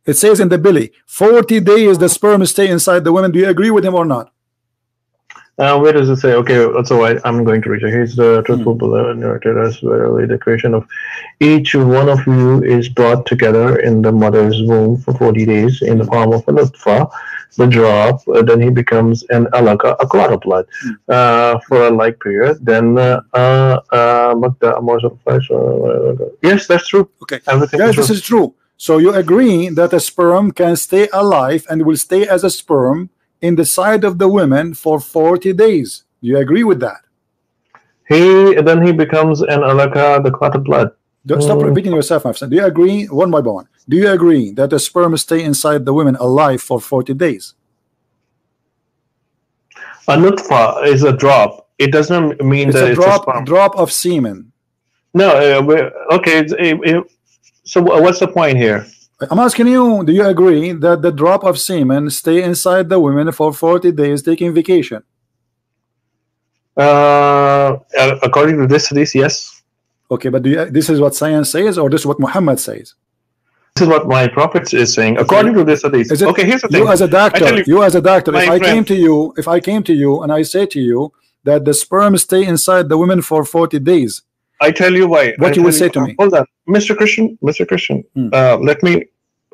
It says in the belly. 40 days the sperm stay inside the woman. Do you agree with him or not? Where does it say? Okay, so I'm going to read it. He's the truthful believer narrated as verily the creation of each one of you is brought together in the mother's womb for 40 days in the form of a nutfa, the drop, then he becomes an alaka, a clot of blood, for a like period. Then yes, that's true. Okay, everything this is true. So you agree that a sperm can stay alive and will stay as a sperm in the side of the women for 40 days. Do you agree with that? Then he becomes an alaka, the clot of blood. Don't stop repeating yourself, my friend. Do you agree, one by one? Do you agree that the sperm stay inside the women alive for 40 days? A nutfa is a drop. It doesn't mean it's that it's a drop of semen. No, okay. So what's the point here? I'm asking you, do you agree that the drop of semen stay inside the women for 40 days taking vacation? According to this, yes. Okay, but this is what science says, or this is what Muhammad says? This is what my prophet is saying. According to this, okay. Here's the thing. You as a doctor, if I came to you and I say to you that the sperm stay inside the women for 40 days, I tell you why. What you will say to me? Hold on, Mr. Christian. Let me.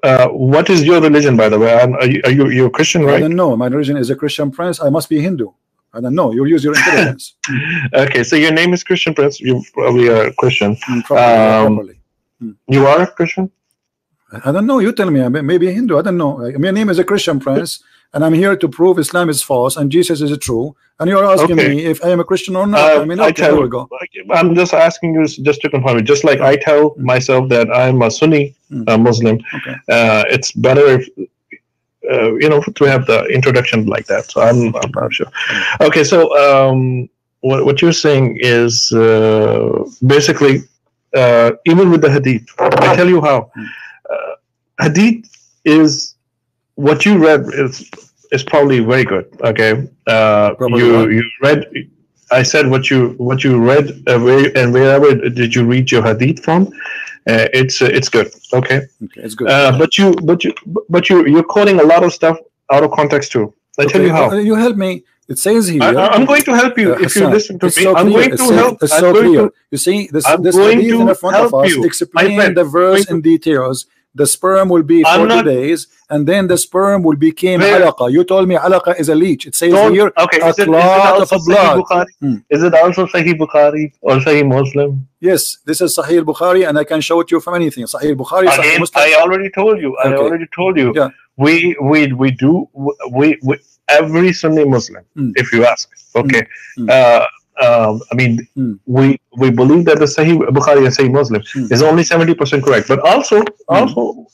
What is your religion, by the way? Are you a Christian, right? I don't know. My religion is a Christian Prince. I must be Hindu. I don't know. You use your intelligence. Okay, so your name is Christian Prince. You probably are a Christian. Probably. You are a Christian? I don't know. You tell me. Maybe a Hindu. I don't know. My name is a Christian Prince, and I'm here to prove Islam is false and Jesus is true. And you're asking me if I am a Christian or not. I mean, okay, we go. I'm just asking you just to confirm it. Just like I tell myself that I'm a Sunni Muslim. Okay. It's better if to have the introduction like that. So I'm not sure. Okay, so what you're saying is basically even with the hadith. I tell you how. Hadith is what you read is probably very good. Okay, you read. I said what you read, and wherever did you read your hadith from? It's good. Okay, it's good. You're quoting a lot of stuff out of context too. I tell you how. You help me. It says here. I'm going to help you if you listen to me. So I'm going to help. It's so clear. You see, this hadith in front of us explain the verse in details. The sperm will be 40 days, and then the sperm will become alaqa. You told me alaqa is a leech. It says here a clot of blood. Is it also Sahih Bukhari or Sahih Muslim? Yes, this is Sahih Bukhari, and I can show it you from anything. Sahih Bukhari, Sahih Muslim. I already told you. I already told you. Yeah. We every Sunni Muslim, if you ask. Okay. I mean, we believe that the Sahih Bukhari and Sahih Muslim is only 70% correct, but also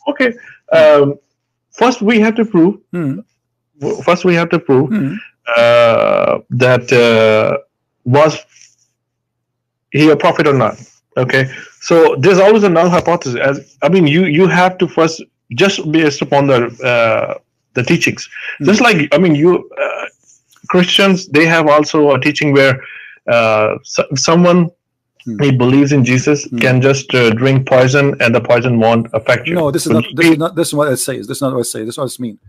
okay. First, we have to prove. First, we have to prove that was he a prophet or not. Okay, so there's always a null hypothesis. You have to first just based upon the teachings. Just like Christians, they have also a teaching where someone he believes in Jesus can just drink poison and the poison won't affect you. No, this is what it says. This is not what it says. This is what it means.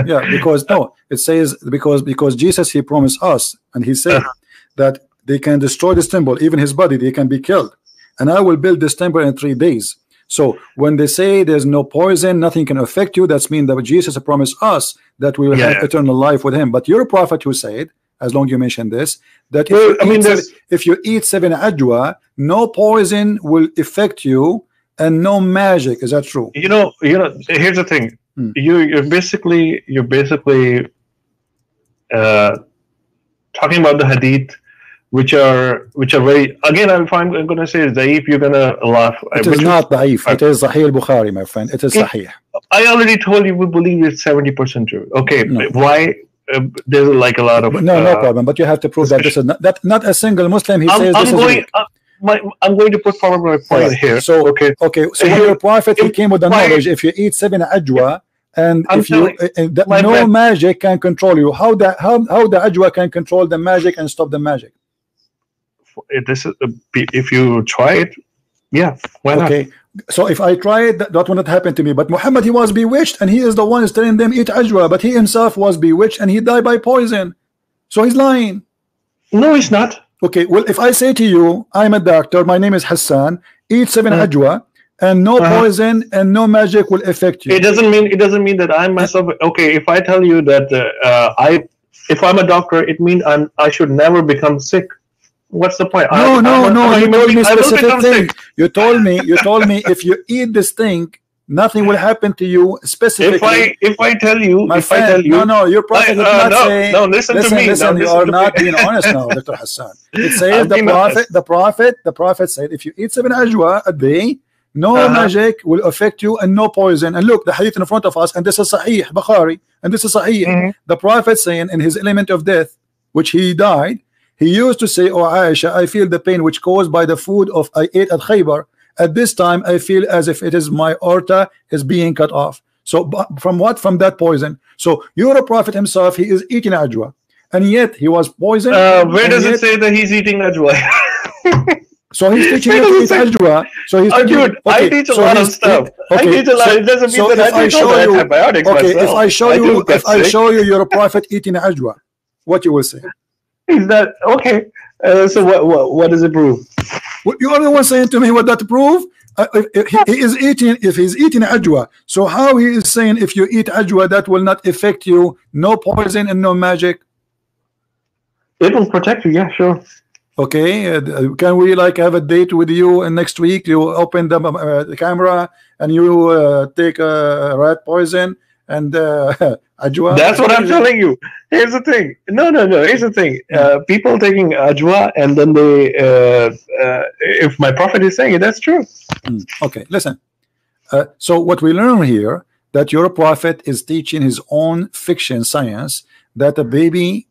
Yeah, because it says because Jesus, he promised us, and he said that they can destroy this temple, even his body, they can be killed, and I will build this temple in 3 days. So when they say there's no poison, nothing can affect you, that's mean that Jesus promised us that we will have eternal life with him. But you're a prophet who said, as long as you mentioned this, that if you eat 7 ajwa, no poison will affect you and no magic. Is that true? Here's the thing. You're basically talking about the hadith, which are very, again, if I'm going to say Zaif, you're going to laugh. It is not Zaif. It is Sahih al-Bukhari, my friend. It is Sahih. I already told you we believe it's 70% true. Okay, why? There's like a lot of no problem, but you have to prove that this is not a single Muslim. I'm going to put forward my point here. So okay. So when your prophet he came with the knowledge, if you eat 7 ajwa, and no magic can control you, how the ajwa can control the magic and stop the magic? This is if you try it, why not? Okay. So if I try it, that will not happen to me. But Muhammad, he was bewitched, and he is the one who's telling them eat ajwa, but he himself was bewitched and he died by poison. So he's lying. No, he's not. Okay, well, if I say to you, I'm a doctor, my name is Hassan, eat 7 ajwa, and no poison and no magic will affect you. It doesn't mean that I myself. Okay, if I tell you that if I'm a doctor, it means I should never become sick. What's the point? No. You told me specific thing. You told me if you eat this thing, nothing will happen to you specifically. If I tell you, no, your prophet did not say. No, listen to me. Listen, you are not being honest now, Dr. Hassan. It says the prophet said, if you eat 7 ajwa a day, no magic will affect you and no poison. And look, the hadith in front of us, and this is Sahih Bukhari, and this is Sahih. The prophet saying in his element of death, which he died, he used to say, "Oh Aisha, I feel the pain which caused by the food of I ate at Khaybar. At this time, I feel as if it is my aorta is being cut off." So from what? From that poison. So your prophet himself, he is eating ajwa, and yet he was poisoned. Where does it say that he's eating ajwa? So he's teaching you to eat ajwa. So he's dude, I teach a lot of stuff. I teach a lot. It doesn't mean that I show you antibiotics myself. If I show you your prophet eating ajwa, what you will say? Is that okay? So what does it prove? You are the one saying to me what that prove? If he's eating ajwa, so how he is saying if you eat ajwa that will not affect you, no poison and no magic? It will protect you. Yeah, sure. Okay, can we like have a date with you and next week you open the camera and you take rat poison and ajwa? That's what I'm telling you. Here's the thing. No. Here's the thing. People taking ajwa and then they, if my prophet is saying it, that's true. Okay, listen. So what we learn here that your prophet is teaching his own fiction science that a baby,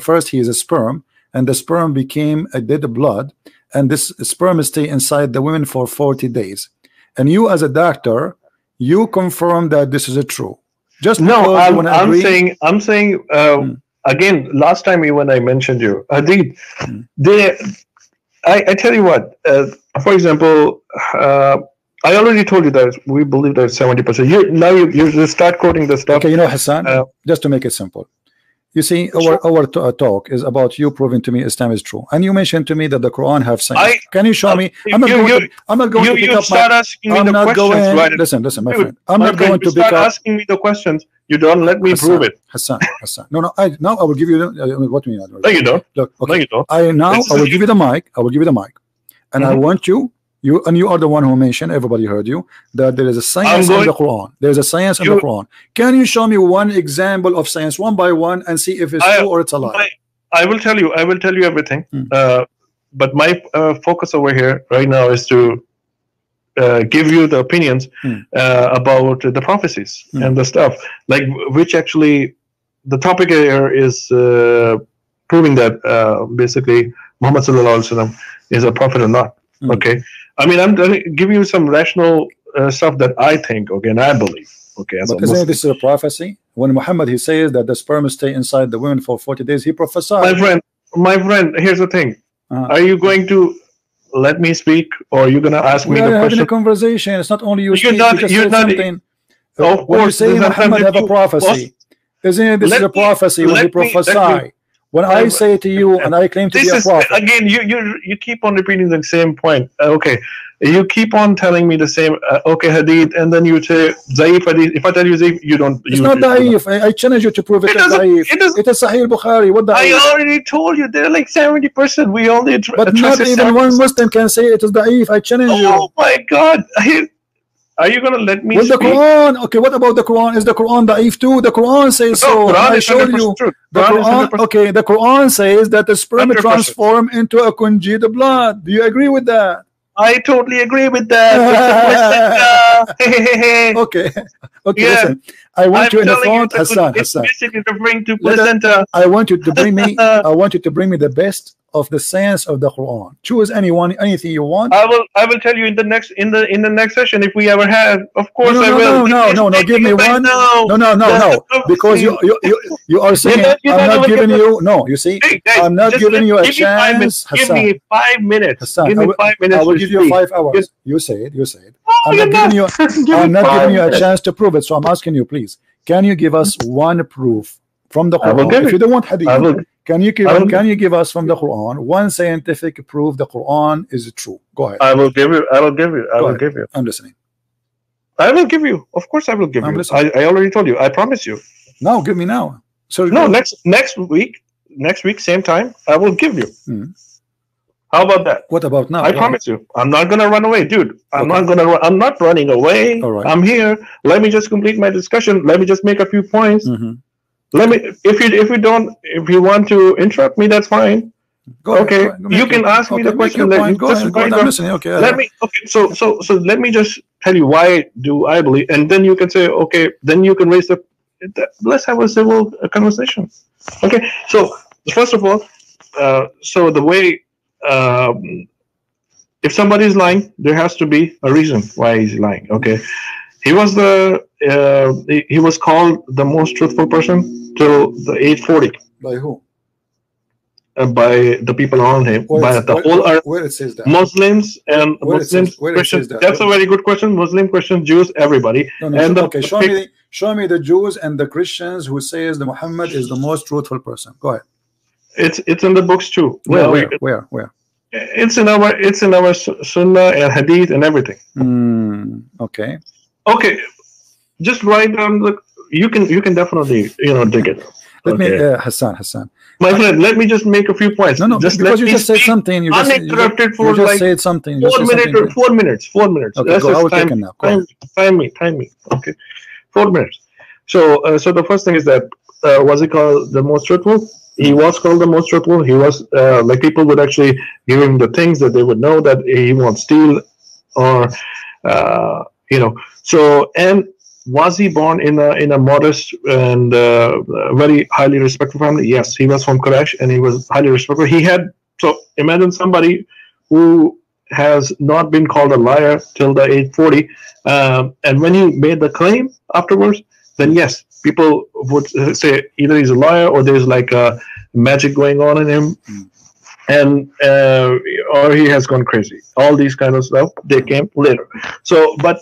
first he is a sperm, and the sperm became a dead blood, and this sperm stay inside the women for 40 days. And you as a doctor, you confirm that this is true. Just no, I'm saying again. Last time when I mentioned you, Hadid, I tell you what. For example, I already told you that we believe that 70%. You start quoting the stuff. Okay, you know, Hassan, just to make it simple. You see, our talk is about you proving to me Islam is true, and you mentioned to me that the Quran have science. Can you show me? I'm not going to pick up my. I'm not going. Listen, my friend. I'm not going to pick up. Asking me the questions. You don't let me prove it. Hassan. No. Now I will give you. What do you mean? No, you don't. Look, okay. No, you don't. I will give you the mic. And I want you. You are the one who mentioned, everybody heard you, that there is a science in the Quran. There's a science in the Quran. Can you show me one example of science one by one and see if it's true or it's a lie? I will tell you everything. But my focus over here right now is to give you the opinions about the prophecies and the stuff, like which actually the topic here is proving that basically Muhammad sallallahu alaihi wasallam is a prophet or not. Okay, I mean, I'm giving you some rational stuff that I think, okay, and I believe, okay. But isn't this a prophecy? When Muhammad, he says that the sperm stay inside the woman for 40 days, he prophesied. My friend, here's the thing. Are you going to let me speak, or are you going to ask me the question? We're having a conversation. It's not only you speak. You're not. Of course, you say Muhammad have a prophecy. Isn't it? This is a prophecy when he prophesied. When I say to you and I claim to be a prophet, again, you keep on repeating the same point. Okay, you keep on telling me the same. Okay, Hadith, and then you say Zaif Hadith. If I tell you Zaif, you don't. It's not Zaif. I challenge you to prove it as Zaif. It is Sahih Bukhari. What I already told you. They're like 70%. We only. But not even one Muslim can say it is Zaif. I challenge you. Oh my God. Are you gonna let me speak? The Quran, okay, what about the Quran? Is the Quran da'if too? The Quran says so. I showed you. The Quran, okay, the Quran says that the sperm transform into a congealed blood. Do you agree with that? I totally agree with that. Okay, listen. I want you in the front, Hassan. Basically referring to placenta. I want you to bring me. I want you to bring me the best of the science of the Quran. Choose anything you want. I will tell you in the next session if we ever have. Of course I will. No. Give me one. No. Because you are saying I'm not giving you. No, you see, I'm not giving you a chance. Give me 5 minutes. Hassan, give me 5 minutes. I will give you 5 hours. You say it. I'm not giving you a chance to prove it. So I'm asking you, please, can you give us one proof from the Quran? If you don't want hadith, can you give us from the Quran one scientific proof the Quran is true? Go ahead. I will give you. I'm listening. I will give you. Of course I will give you. I already told you. I promise you. No, give me now. So no, next week, same time, I will give you. How about that? What about now? I promise you. I'm not gonna run away, dude. I'm not running away. All right. I'm here. Let me just complete my discussion. Let me just make a few points. Let me. If you want to interrupt me, that's fine. Okay. You can ask me the question. Go ahead. I'm listening. Okay. So let me just tell you why do I believe, and then you can say, okay. Then you can raise let's have a civil conversation. Okay. So first of all, so the way. If somebody is lying, there has to be a reason why he's lying. Okay, he was he was called the most truthful person till the age 40. By who? By the people around him. By the whole earth. Where it says that? Muslims and Muslims, Christians. That's a very good question. Muslim, Christians, Jews, everybody. Okay, show me the Jews and the Christians who says that Muhammad is the most truthful person. Go ahead. It's in the books too. Where? It's in our Sunnah and Hadith and everything. Okay. Okay. Just write down you can definitely dig it. Let me Hassan. My friend, let me just make a few points. No, just because you just said something. You uninterrupted for like said something. 4 minutes. 4 minutes. 4 minutes. Okay, I will take it now. Time me. Okay. 4 minutes. So the first thing is that was he called the most truthful? He was called the most truthful. He was like people would actually give him the things that they would know that he won't steal, or So, and was he born in a modest and very highly respected family? Yes, he was from Quraysh and he was highly respected. So imagine somebody who has not been called a liar till the age 40, and when he made the claim afterwards, then yes, people would say either he's a liar or there's like a magic going on in him, and or he has gone crazy. All these kind of stuff, they came later. So, but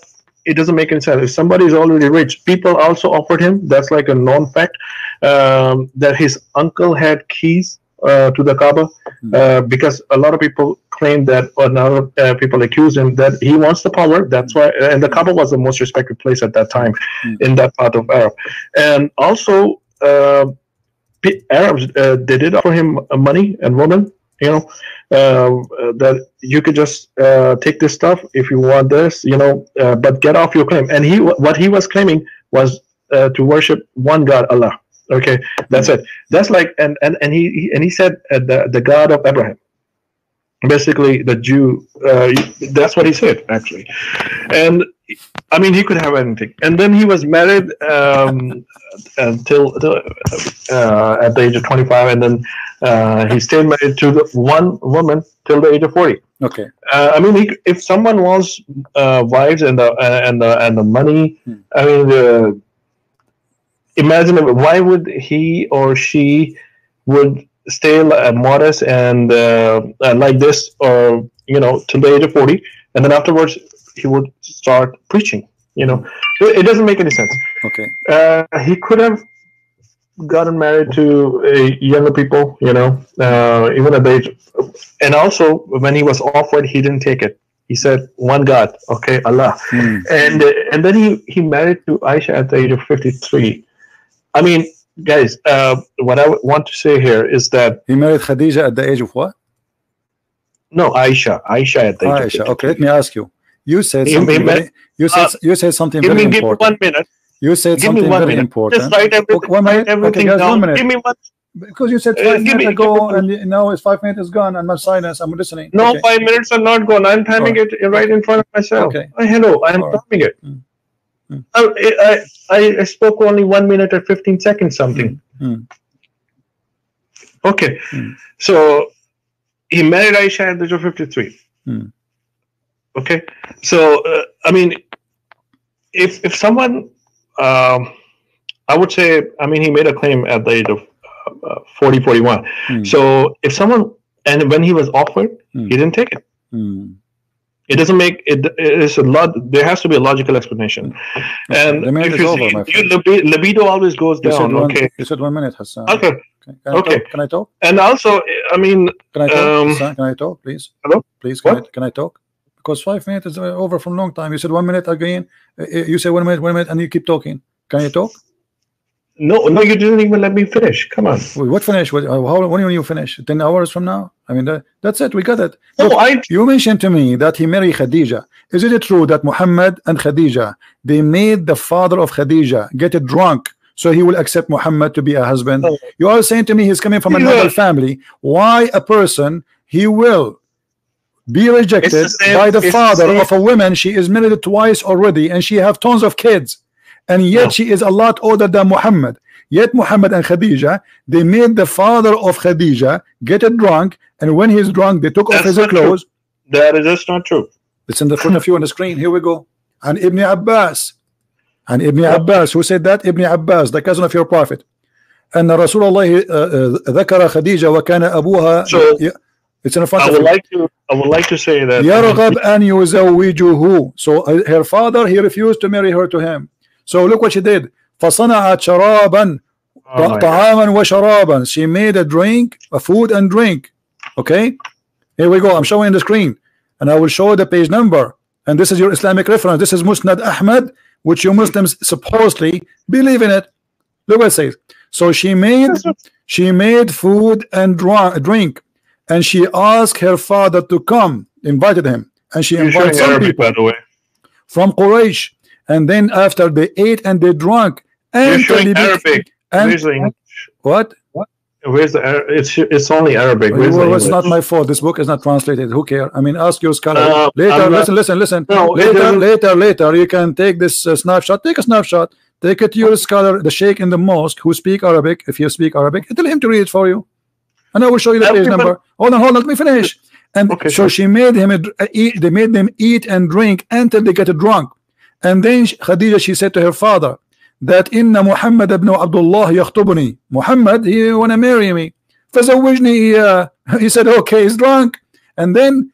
it doesn't make any sense. If somebody is already rich, people also offered him. That's like a known fact, that his uncle had keys to the Kaaba, because a lot of people claim that, or now people accuse him that he wants the power. That's why, and the Kaaba was the most respected place at that time in that part of Arab. And also, Arabs, they did offer him money and women. You know, that you could just take this stuff if you want this, you know, but get off your claim. And what he was claiming was to worship one God, Allah. Okay, that's it. That's like, and he said the God of Abraham, basically the Jew. That's what he said actually. And I mean, he could have anything. And then he was married until at the age of 25, and then he stayed married to the one woman till the age of 40. Okay. I mean, if someone wants wives and the money, I mean, imagine why would he or she would stay modest and like this, or you know, till the age of 40, and then afterwards he would start preaching. You know, it doesn't make any sense. Okay. He could have gotten married to younger people, you know, even at the age. And also, when he was offered, he didn't take it. He said, "One God, okay, Allah." And then he married to Aisha at the age of 53. I mean, guys, what I want to say here is that he married Khadija at the age of what? No, Aisha at the age of 53. Okay, let me ask you. You said something. You said something very important. Give me 1 minute. You said something very important. Just write everything guys, down. 1 minute. Give me one. Because you said 5 minutes ago, and now it's 5 minutes gone, and my silence. I'm listening. No, okay. 5 minutes are not gone. I'm timing it right in front of myself. Okay. Hello, I'm timing it. I spoke only 1 minute or 15 seconds something. Okay, so he married Aisha at the age of 53. Okay, so I mean, if someone, I would say, I mean, he made a claim at the age of 40, 41. So if someone, and when he was offered, he didn't take it. It doesn't make it. It's a lot. There has to be a logical explanation. And if you see, libido always goes down. You said 1 minute, Hassan. Okay. Can I talk? And also, I mean, can I talk? Hassan, can I talk, please? Hello. Please, can I talk? Because 5 minutes is over from a long time. You said 1 minute again. You say 1 minute, and you keep talking. Can you talk? No, you didn't even let me finish. Come on. What finish? When do you finish? 10 hours from now? I mean, that's it. We got it. No, look, you mentioned to me that he married Khadija. Is it true that Muhammad and Khadija, they made the father of Khadija get drunk so he will accept Muhammad to be a husband? No. You are saying to me he's coming from another family. Why a person, he will be rejected by the father of a woman? She is married twice already, and she have tons of kids, and yet she is a lot older than Muhammad. Yet Muhammad and Khadija, they made the father of Khadija get drunk, and when he's drunk, they took off his clothes. That is just not true. It's in the front of you on the screen. Here we go. And Ibn Abbas. And Ibn Abbas, who said that? Ibn Abbas, the cousin of your prophet. And Rasulullah ذكر خديجة وكان أبوها. So, it's in the front of you. I would like to say that يرغب أن يزوجه. So her father, he refused to marry her to him. So look what she did. فصنعت شرابا طعاما وشرابا. She made a drink, a food and drink. Okay, here we go. I'm showing the screen, and I will show the page number. And this is your Islamic reference. This is Musnad Ahmad, which you Muslims supposedly believe in it. Look what it says. So she made food and drink, and she asked her father to come, invited him, and she invited some people, by the way, from Quraysh. And then after they ate and they drank, and you're showing Arabic. Where's the English? What? Where's the it's only Arabic. Well, it's not my fault. This book is not translated. Who cares? I mean, ask your scholar later. Listen. No, later. You can take this snapshot. Take a snapshot. Take it to your scholar, the sheikh in the mosque, who speak Arabic. If you speak Arabic, tell him to read it for you, and I will show you the page number. Hold on. Let me finish. And so she made him eat. They made them eat and drink until they get drunk. And then Khadija, she said to her father that inna Muhammad ibn Abdullah yakhطبني. Muhammad, he wanna marry me. فزوجني. He said, okay, he's drunk. And then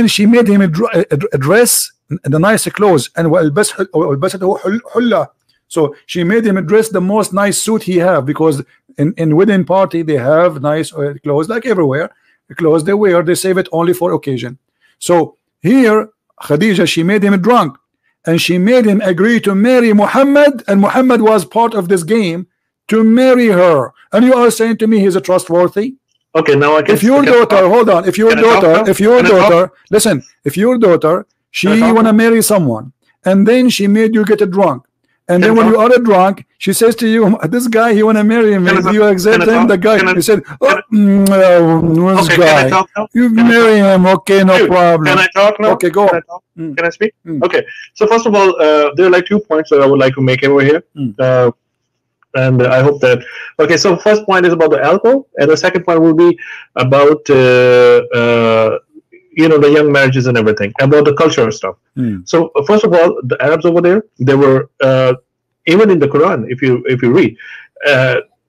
she made him a dress, the nice clothes, and وألبسته حلة. So she made him dress the most nice suit he have, because in wedding party they have nice clothes, like everywhere. The clothes they wear, they save it only for occasion. So here Khadija, she made him drunk, and she made him agree to marry Muhammad, and Muhammad was part of this game to marry her. And you are saying to me he's a trustworthy? Okay, now I can. If your daughter, hold on, if your daughter, listen, if your daughter, she wanna marry someone, and then she made you get drunk, and then when you are drunk, she says to you, this guy, he wanna marry me. Do you accept him? The guy, he said, this guy, you marry him, okay, no problem. Can I talk now? Okay, go. Can I speak? Okay. So first of all, there are like 2 points that I would like to make over here. And I hope that, okay, so first point is about the alcohol, and the second point will be about you know, the young marriages and everything, about the culture and stuff. So first of all, the Arabs over there, they were even in the Quran, if you read,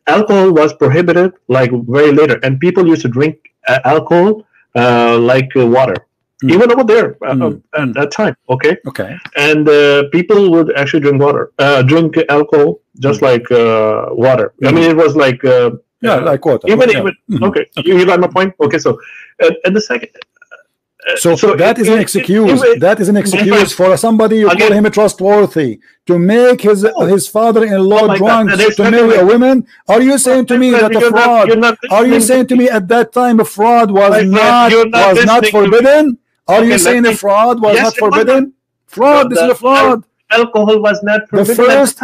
alcohol was prohibited like very later, and people used to drink alcohol like water. Even over there at that time, okay. And people would actually drink alcohol just like water. I mean, it was like like water. Okay, you got my point. Okay, so and the second. So that is an excuse. That is an excuse for somebody you call him a trustworthy to make his father-in-law drunk to marry a woman. Are you saying to me that a fraud? Are you saying to me at that time a fraud was not forbidden? Are you saying a fraud was not forbidden? Fraud. This is a fraud. Alcohol was not forbidden.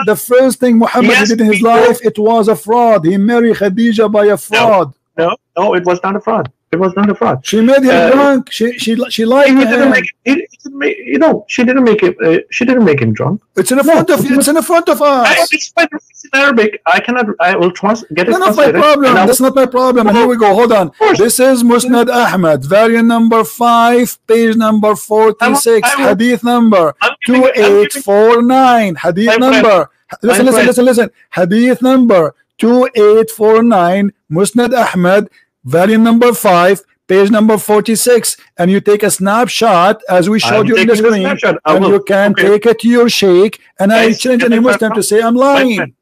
The first thing Muhammad did in his life, it was a fraud. He married Khadija by a fraud. No, it was not a fraud. It was not a fraud. She made him drunk. She liked him. You know, she didn't make him. She didn't make him drunk. It's in front of. It's in front of us. It's in Arabic. I cannot. I will get it. That's not my problem. That's not my problem. And here we go. Hold on. This is Musnad Ahmad, variant number 5, page number 46, hadith number 2849. Hadith number. Listen. Hadith number 2849, Musnad Ahmad, volume number 5, page number 46, and you take a snapshot as we showed you in the screen, and you can take it to your sheikh, and I challenge any Muslim to say I'm lying.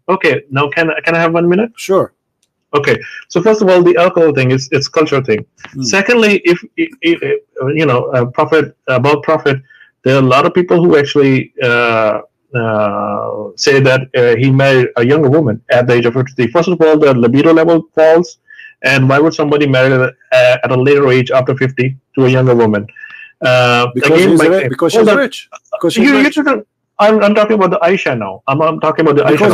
Okay, now can I have 1 minute? Sure. Okay, so first of all, the alcohol thing is it's cultural thing. Secondly, if you know, prophet, there are a lot of people who actually say that he married a younger woman at the age of 53. First of all, the libido level falls, and why would somebody marry at a later age after 50 to a younger woman? Because she's rich. I'm talking about the Aisha now. I'm talking about the Aisha.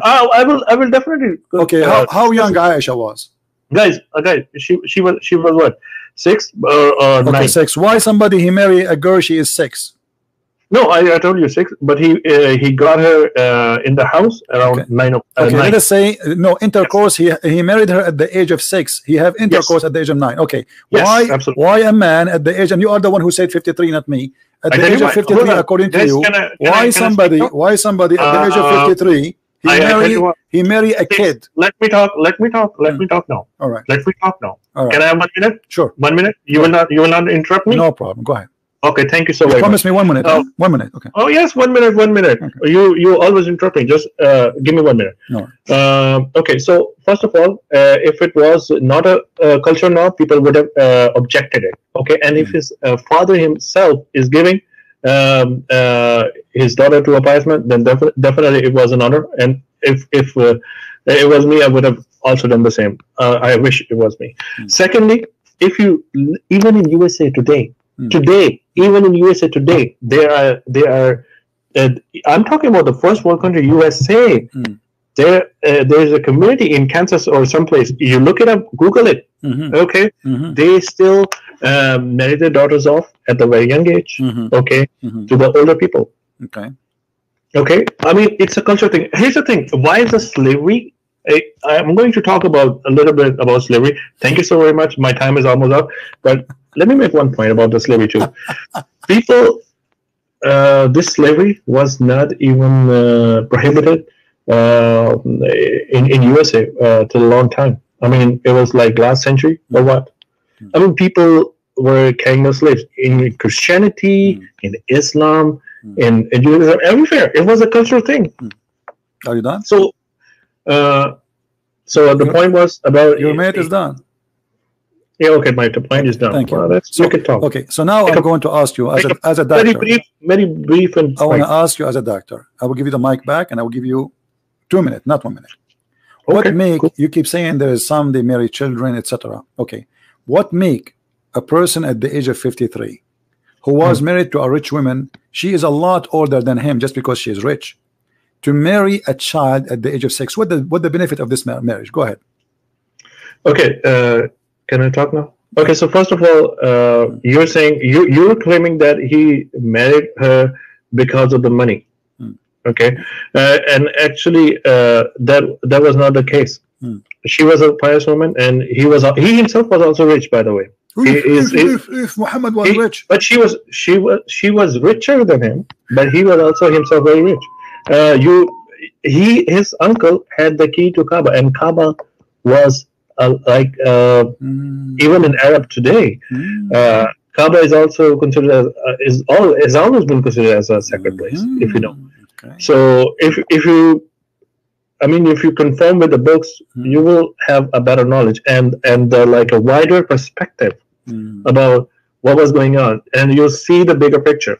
I will definitely. Okay, how young Aisha was? Guys, she was what, 6 or 9? 6. Why somebody he marry a girl? She is 6. No, I told you 6, but he got her in the house around 9. Okay, let us say no intercourse. He married her at the age of 6. He have intercourse at the age of 9. Okay, why a man at the age? And you are the one who said 53, not me. At the age of 53, according to you, why somebody at the age of 53 he marry a kid? Let me talk now. All right. Let me talk now. All right. Can I have 1 minute? Sure. 1 minute. You will not interrupt me. No problem. Go ahead. Okay, thank you so much. Promise me 1 minute. 1 minute. Okay. Oh yes, 1 minute. 1 minute. Okay. You always interrupting. Just give me 1 minute. No. Okay. So first of all, if it was not a culture now, people would have objected it. Okay, and if his father himself is giving his daughter to a pious man, then definitely it was an honor. And if it was me, I would have also done the same. I wish it was me. Secondly, if you even in USA today. Even in USA today, there are. I'm talking about the first world country, USA. There's a community in Kansas or someplace. You look it up, Google it. Okay, they still marry their daughters off at the very young age. Okay, to the older people. Okay. I mean, it's a culture thing. Here's the thing: why is the slavery? I'm going to talk about a little bit about slavery. Thank you so very much. My time is almost up, but let me make one point about the slavery too. People, this slavery was not even prohibited in USA till a long time. I mean, it was like last century or what? I mean, people were carrying the slaves in Christianity, in Islam, in Judaism, everywhere. It was a cultural thing. Are you done? So, the point was about your mate is done. Yeah, okay, my point is done. Thank you. So, we can talk. Okay, so now I'm going to ask you as a doctor. Very brief, and I want to ask you as a doctor. I will give you the mic back, and I will give you 2 minutes, not 1 minute. What make you keep saying there is some they marry children, etc. Okay, what make a person at the age of 53 who was married to a rich woman, she is a lot older than him just because she is rich, to marry a child at the age of 6? What the benefit of this marriage? Go ahead. Okay, can I talk now? Okay, so first of all, you're saying you're claiming that he married her because of the money. Okay, and actually, that was not the case. She was a pious woman, and he himself was also rich, by the way. If Muhammad was rich, but she was richer than him, but he was also himself very rich. His uncle had the key to Kaaba, and Kaaba was even in Arab today, Kaaba is also considered as is always been considered as a sacred place, if you know. Okay. So if you confirm with the books, you will have a better knowledge and like a wider perspective about what was going on, and you'll see the bigger picture.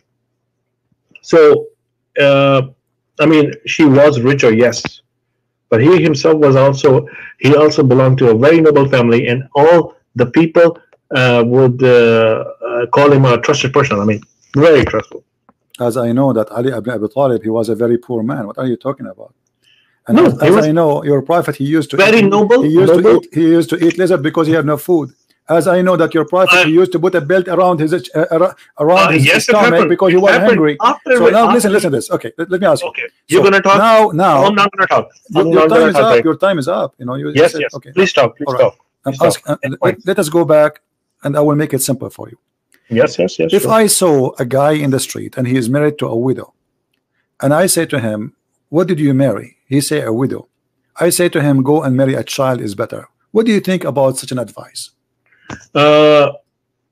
So she was richer, yes, but he himself was also belonged to a very noble family, and all the people would call him a trusted person. I mean, very trustful. As I know that Ali ibn Abi Talib, he was a very poor man. What are you talking about? And no, as I know, your prophet, he used to very noble. He used to eat lizard because he had no food. As I know that your prophet, he used to put a belt around his stomach because he was hungry. So now listen to this. Okay, let me ask you. Okay, you're gonna talk now. I'm not gonna talk. Your time is up. You know. Yes. Okay. Please talk. Let us go back, and I will make it simple for you. Yes. If I saw a guy in the street and he is married to a widow, and I say to him, "What did you marry?" He say, "A widow." I say to him, "Go and marry a child is better." What do you think about such an advice?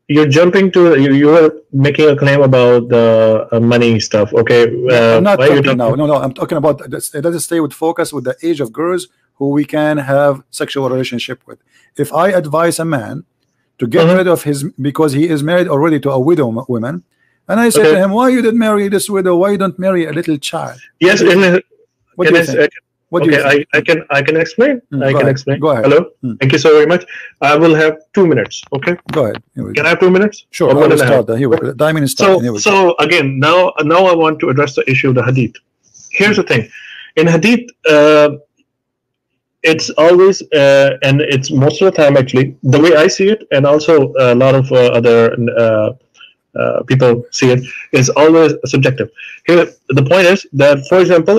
You're jumping to you were making a claim about the money stuff. Okay, I'm not talking now. No, I'm talking about let us stay with focus with the age of girls who we can have sexual relationship with. If I advise a man to get rid of his, because he is married already to a widow woman, and I say to him, "Why you didn't marry this widow? Why you don't marry a little child?" Yes, what do you think? I can explain. I can explain. Go ahead. Hello. Thank you so very much. I will have 2 minutes. Okay. Go ahead. Can I have 2 minutes? Sure. I will start. Here we go. Diamond is starting. So again, now I want to address the issue of the hadith. Here's the thing. In hadith, it's always and it's most of the time actually the way I see it, and also a lot of other people see it, is always subjective. Here, the point is that, for example,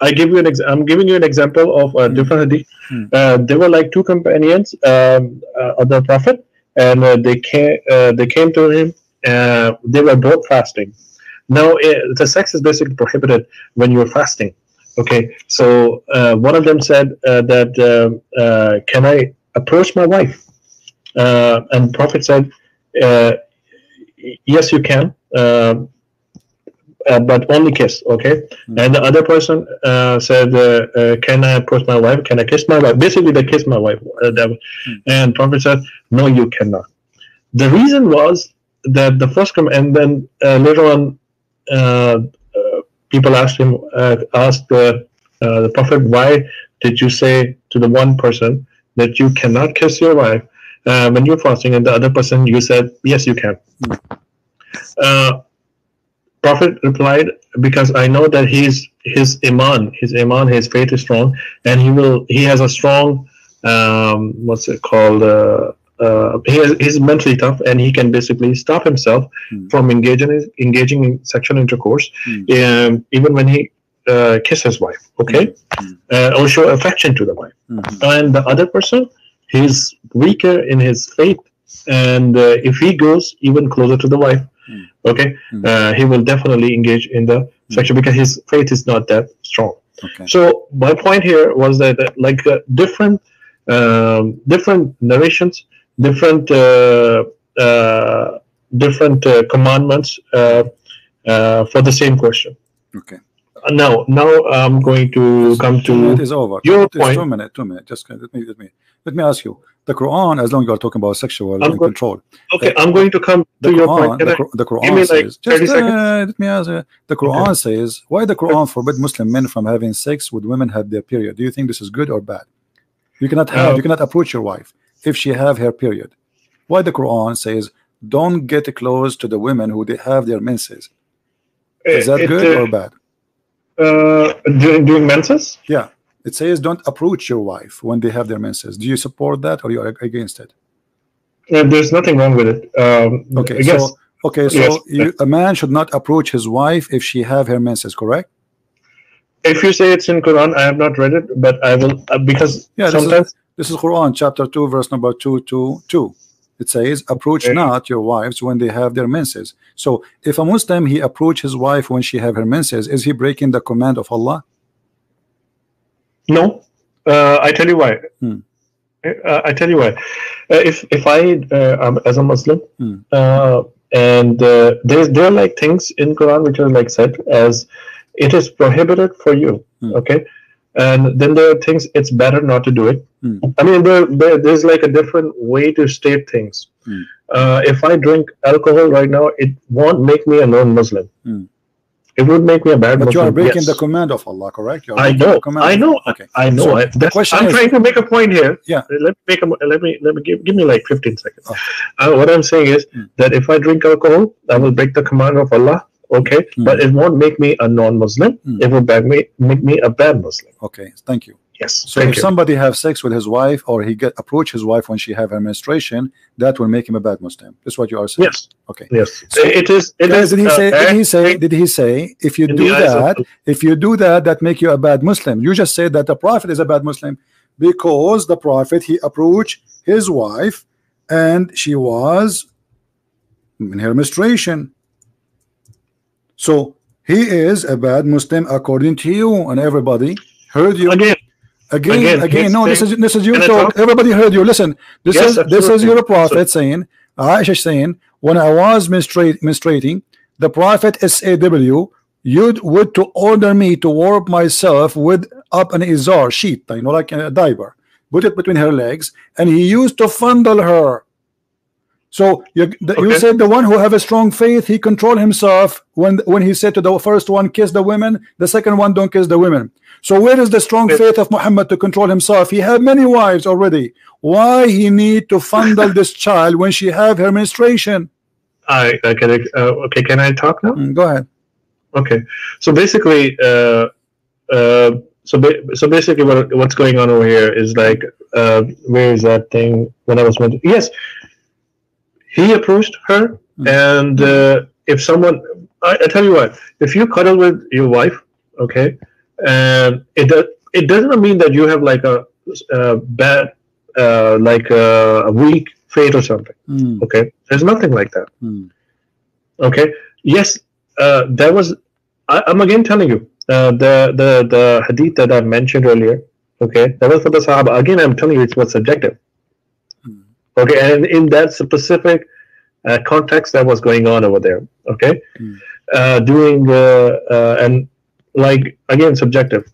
I'm giving you an example of a different hadith. There were like two companions of the Prophet, and they came to him. They were both fasting. Now, the sex is basically prohibited when you're fasting. Okay, so one of them said that can I approach my wife? And the Prophet said, yes, you can, but only kiss. Okay. And the other person said, can I approach my wife? Can I kiss my wife? Basically, they kissed my wife. And Prophet said, no, you cannot. The reason was that the first and then later on, people asked the Prophet, why did you say to the one person that you cannot kiss your wife when you're fasting, and the other person you said, yes, you can? Prophet replied, because I know that his iman, his faith is strong, and he has a strong he's mentally tough, and he can basically stop himself from engaging in sexual intercourse, even when he kisses his wife, okay, or show affection to the wife. And the other person, he's weaker in his faith, and if he goes even closer to the wife, okay, he will definitely engage in the sexual, because his faith is not that strong. Okay. So my point here was that like different narrations, different commandments for the same question. Okay. Now I'm going to come to is over. your point. 2 minutes. 2 minutes. Just let me ask you. The Quran, as long as you are talking about sexual control. Okay, I'm going to come to your point. The Quran says. Let me ask you. The Quran says, why the Quran forbid Muslim men from having sex with women have their period? Do you think this is good or bad? You cannot approach your wife if she have her period. Why the Quran says don't get close to the women who they have their menses? Is that good or bad? During menses? Yeah, it says don't approach your wife when they have their menses. Do you support that or you are against it? There's nothing wrong with it. A man should not approach his wife if she have her menses, correct? If you say it's in Quran, I have not read it, but I will because sometimes this is Quran chapter 2 verse number 222. It says approach not your wives when they have their menses. So if a Muslim he approach his wife when she have her menses, is he breaking the command of Allah? No. I tell you why. I tell you why. If I as a Muslim and there are like things in Quran which are like said as it is prohibited for you, okay, and then there are things it's better not to do it. I mean there's like a different way to state things. If I drink alcohol right now, it won't make me a non-Muslim. It would make me a bad Muslim. But you are breaking the command of Allah, correct? I know. Okay. I know. So the question I'm trying to make a point here. Yeah. Let me give me like 15 seconds. What I'm saying is that if I drink alcohol, I will break the command of Allah. Okay, but it won't make me a non-Muslim. It will make me a bad Muslim. Okay, thank you. Yes. So if somebody have sex with his wife or he approach his wife when she have her menstruation, that will make him a bad Muslim. That's what you are saying. Yes. Okay. Yes. So it is. Did he say if you do that, that make you a bad Muslim? You just said that the Prophet is a bad Muslim because the Prophet he approached his wife and she was in her menstruation. So he is a bad Muslim according to you, and everybody heard you. Again. No, this is your talk. Everybody heard you. Listen, this is your Prophet saying, Aisha saying, when I was menstruating, the Prophet SAW would to order me to warp myself with up an izar sheet, like a diaper, put it between her legs, and he used to fondle her. So you said the one who have a strong faith, he control himself when he said to the first one kiss the women, the second one don't kiss the women. So where is the strong faith of Muhammad to control himself? He had many wives already. Why he need to fondle this child when she have her menstruation? Okay, can I talk now? Go ahead. Okay, so basically basically what's going on over here is like where is that thing when I was mentioned? Yes. He approached her, and if someone, I tell you what, if you cuddle with your wife, okay, and it doesn't mean that you have like a bad, like a weak faith or something. Okay, there's nothing like that. Okay, yes, that was. I'm again telling you the hadith that I mentioned earlier. Okay, that was for the Sahaba. Again, I'm telling you, it was subjective. Okay, and in that specific context that was going on over there, okay, doing and like again subjective.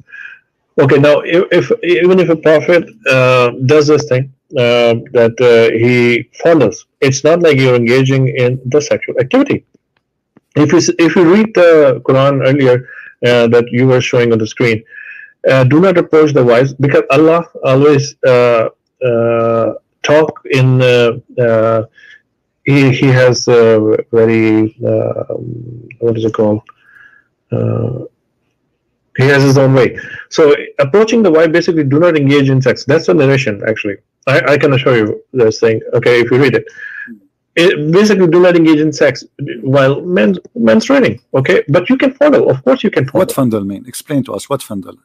Okay, now even if a prophet does this thing that he follows, it's not like you're engaging in the sexual activity. If you read the Quran earlier that you were showing on the screen, do not approach the wives, because Allah always talk in he has very what is it called? He has his own way. So approaching the wife, basically do not engage in sex. That's the narration actually. I can assure you this thing. Okay, if you read it, basically do not engage in sex while menstruating. Okay, but you can fondle. Of course you can fondle. What fondle mean? Explain to us what fondle.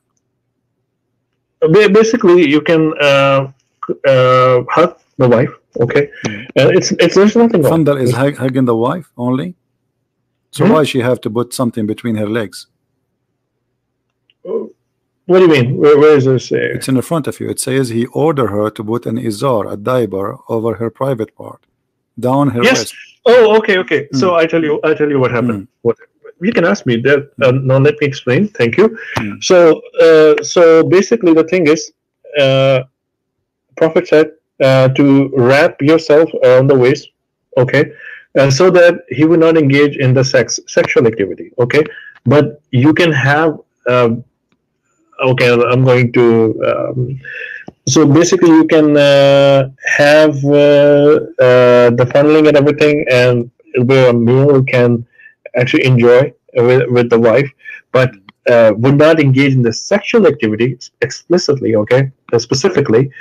Basically you can hug the wife, Okay, it's there's nothing wrong. Fandal is hugging the wife only. So why she have to put something between her legs? What do you mean? Where is this? It's in the front of you. It says he ordered her to put an izar, a diaper, over her private part, down her waist. Oh, okay. So I tell you what happened. What you can ask me that. Now let me explain. Thank you. So basically the thing is, Prophet said to wrap yourself around the waist, okay, so that he would not engage in the sexual activity, okay. But you can have. Okay, I'm going to. So basically, you can have the funneling and everything, and where a male can actually enjoy with the wife, but would not engage in the sexual activity explicitly, okay, specifically,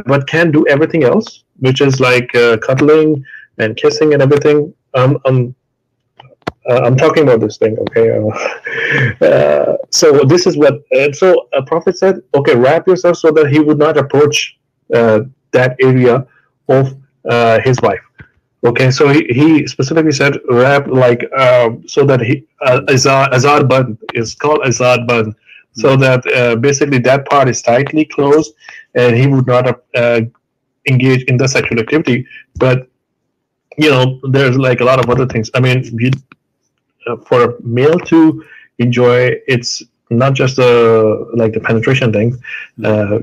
but can do everything else, which is like cuddling and kissing and everything. I'm talking about this thing, okay? So this is what. So a prophet said, okay, wrap yourself so that he would not approach that area of his wife. Okay, so he specifically said wrap like so that he azar band is called azar band, so that basically that part is tightly closed and he would not engage in the sexual activity. But there's like a lot of other things. I mean, for a male to enjoy, it's not just like the penetration thing.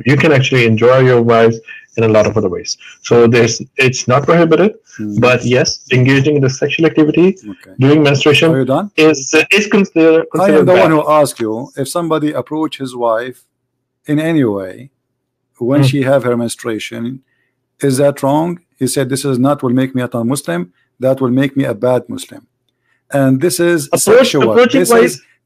You can actually enjoy your wives in a lot of other ways. So it's not prohibited, but yes, engaging in the sexual activity during menstruation is considered. I am the one who asked you if somebody approach his wife in any way when she have her menstruation, is that wrong? He said this is not will make me a Muslim, that will make me a bad Muslim. And this is sexual.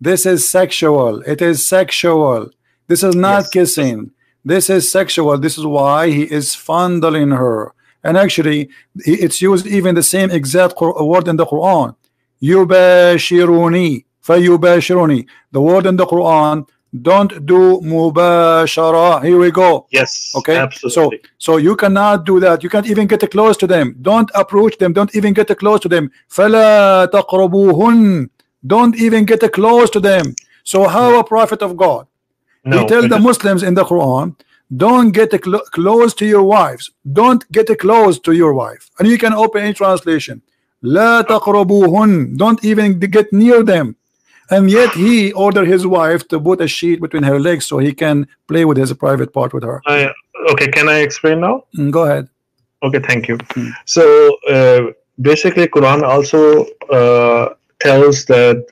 This is sexual. It is sexual. This is not kissing. This is sexual. This is why he is fondling her. And actually, it's used even the same exact word in the Quran. Yubashiruni, fayubashiruni. The word in the Quran, don't do mubashara. Here we go. Yes. Okay. Absolutely. So you cannot do that. You can't even get close to them. Don't approach them. Don't even get close to them. فَلَا تَقْرَبُوهُنْ. Don't even get close to them. So how a prophet of God? He tells the Muslims in the Quran, don't get close to your wives. Don't get close to your wife. And you can open any translation. لَا تَقْرَبُوهُنْ. Don't even get near them. And yet he ordered his wife to put a sheet between her legs so he can play with his private part with her. Okay, can I explain now? Go ahead. Okay, thank you. So basically, Quran also tells that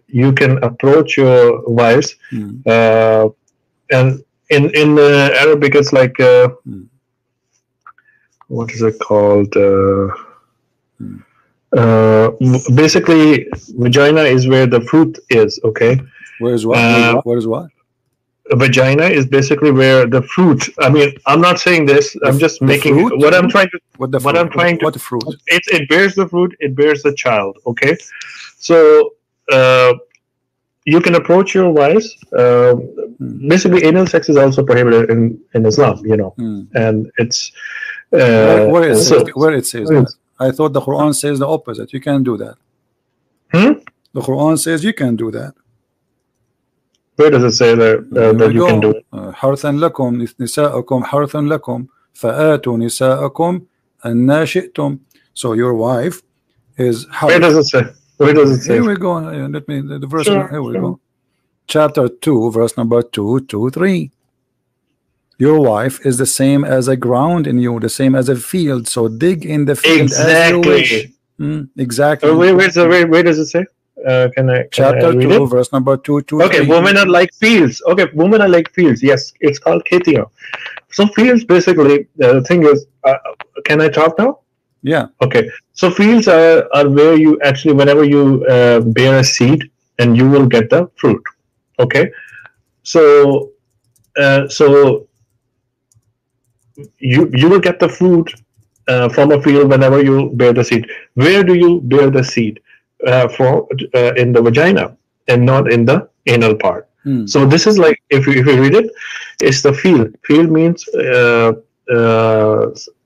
you can approach your wives, and in Arabic it's like what is it called? Basically, vagina is where the fruit is. Okay. Where is what? What is what? Vagina is basically where the fruit. I mean, I'm not saying this. I'm just making fruit? What I'm trying to. What the what fruit? I'm trying to. What the fruit? It bears the fruit. It bears the child. Okay. So you can approach your wives. Basically, anal sex is also prohibited in Islam. And it's where it says that. I thought the Quran says the opposite. You can't do that. The Quran says you can do that. Where does it say that you can do it? حرثا لكم نساءكم حرث لكم فآتوا نساءكم أن شئتم. So your wife is حرث. Where does it say? Where does it say? Here we go. Let me the verse. Here we go. Chapter 2, verse number 223. Your wife is the same as a ground in you, the same as a field. So dig in the field as you wish. Exactly. Where does it say? Chapter 2, verse number 223. Okay, women are like fields. Okay, women are like fields. Yes, it's called Ketia. So fields, basically, the thing is, can I talk now? Yeah. Okay. So fields are where you actually, whenever you bear a seed, and you will get the fruit. Okay. So you will get the fruit from a field whenever you bear the seed. Where do you bear the seed? In the vagina and not in the anal part. So this is like, if you read it, it's the field. Field means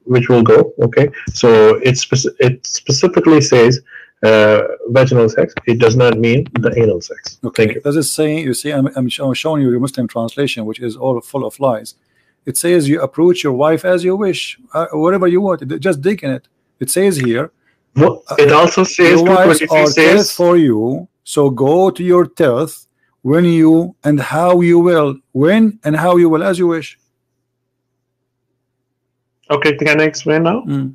which will go. Okay, so it specifically says vaginal sex. It does not mean the anal sex. Okay. Thank you. Does it say? You see, I'm showing you your Muslim translation, which is all full of lies. It says you approach your wife as you wish, whatever you want. Just dig in it. It says here. Well, it also says your wives are says, tilth for you, so go to your tilth when you and how you will, when and how you will, as you wish. Okay, can I explain now? Mm.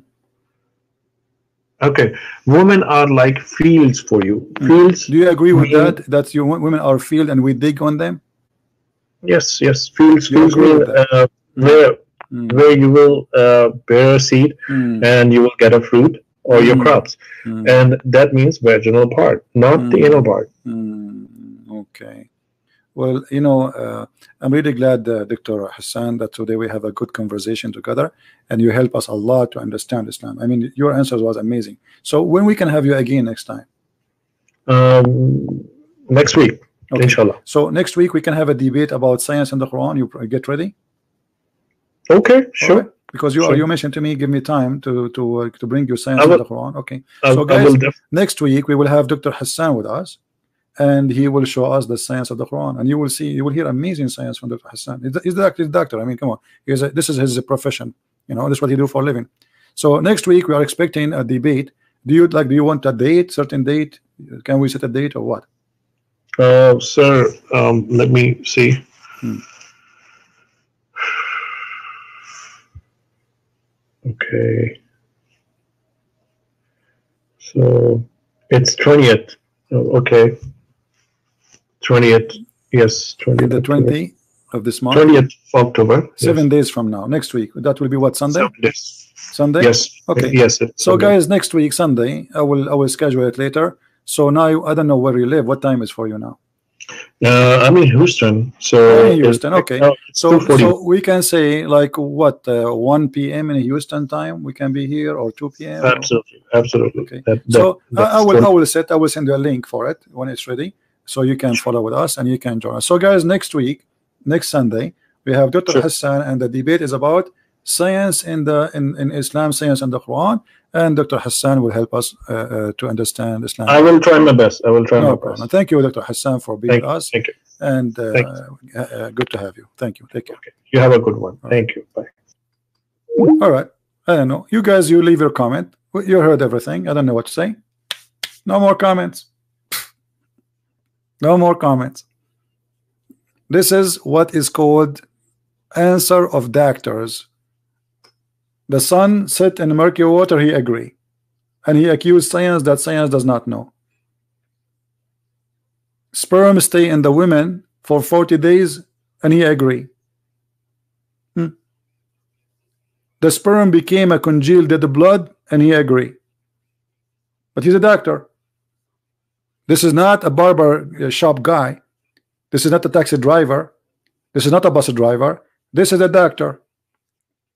Okay, women are like fields for you. Fields. Do you agree with that? That your women are field and we dig on them? Yes, yes. Fields mean Mm. where you will bear a seed and you will get a fruit or your crops, and that means vaginal part, not the anal part. Okay. Well, you know, I'm really glad, Dr. Hassan, that today we have a good conversation together, and you help us a lot to understand Islam. I mean, your answers was amazing. So when we can have you again next time? Next week, okay. Inshallah. So next week we can have a debate about science and the Quran. You get ready? Okay, sure. Right. Because you mentioned to me, give me time to bring you science and the Quran. Okay. So guys, next week we will have Dr. Hassan with us, and he will show us the science of the Quran, and you will hear amazing science from Dr. Hassan. He's the doctor. I mean, come on, this is his profession. You know, this is what he do for a living. So next week we are expecting a debate. Do you want a date, certain date? Can we set a date or what? Sir, let me see. Okay. So it's 20th. Okay. 20th. Yes, 20th. The 20th of this month. 20th of October. 7 days from now. Next week. That will be what, Sunday? 7 days. Sunday? Yes. Okay. Yes. So guys, next week, Sunday, I will schedule it later. So now I don't know where you live. What time is for you now? I'm in Houston. So in Houston, okay. So we can say like what 1 p.m. in Houston time we can be here, or 2 p.m. Absolutely, absolutely. Okay. I will send you a link for it when it's ready, so you can follow with us and you can join us. So guys, next week, next Sunday, we have Dr. Hassan, and the debate is about science in Islam, science and the Quran, and Dr. Hassan will help us to understand Islam. I will try my best. I will try my best. Thank you, Dr. Hassan, for being with us. Thank you. And good to have you. Thank you. Take care. Okay. You have a good one. Thank you. Bye. All right. I don't know. You guys, you leave your comment. You heard everything. I don't know what to say. No more comments. No more comments. This is what is called answer of doctors. The sun set in murky water, he agree, and he accused science that science does not know. Sperm stay in the women for 40 days, and he agree. The sperm became a congealed dead blood, and he agree. But he's a doctor. This is not a barber shop guy. This is not a taxi driver. This is not a bus driver. This is a doctor.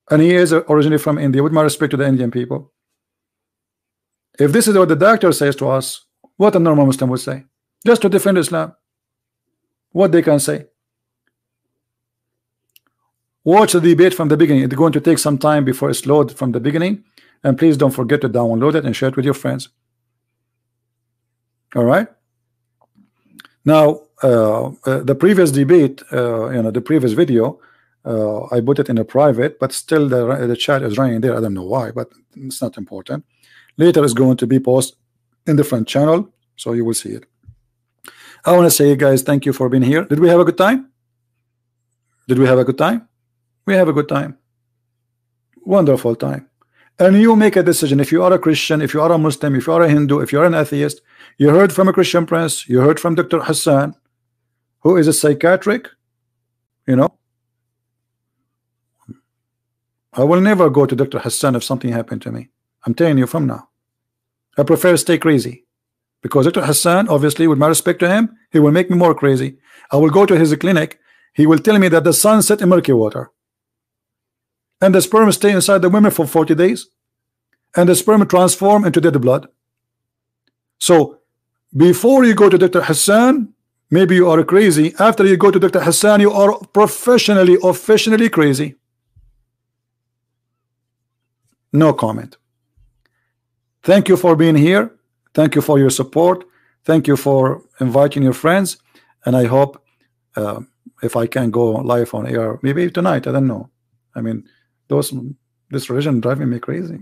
And he is originally from India, with my respect to the Indian people. If this is what the doctor says to us, what a normal Muslim would say, just to defend Islam, what they can say. Watch the debate from the beginning. It's going to take some time before it's loaded from the beginning, and please don't forget to download it and share it with your friends. All right. Now, the previous debate, the previous video, I put it in a private, but still the chat is running there. I don't know why, but it's not important. Later it's going to be posted in different channel, so you will see it. I want to say, guys, thank you for being here. Did we have a good time? Did we have a good time? We have a good time. Wonderful time. And you make a decision. If you are a Christian, if you are a Muslim, if you are a Hindu, if you are an atheist, you heard from a Christian prince, you heard from Dr. Hassan, who is a psychiatric, I will never go to Dr. Hassan if something happened to me. I'm telling you from now. I prefer to stay crazy, because Dr. Hassan, obviously, with my respect to him, he will make me more crazy. I will go to his clinic. He will tell me that the sun set in murky water, and the sperm stay inside the women for 40 days, and the sperm transform into dead blood. So before you go to Dr. Hassan, maybe you are crazy. After you go to Dr. Hassan, you are professionally, officially crazy. No comment. Thank you for being here. Thank you for your support. Thank you for inviting your friends. And I hope if I can go live on air, maybe tonight, I don't know. I mean, this religion driving me crazy.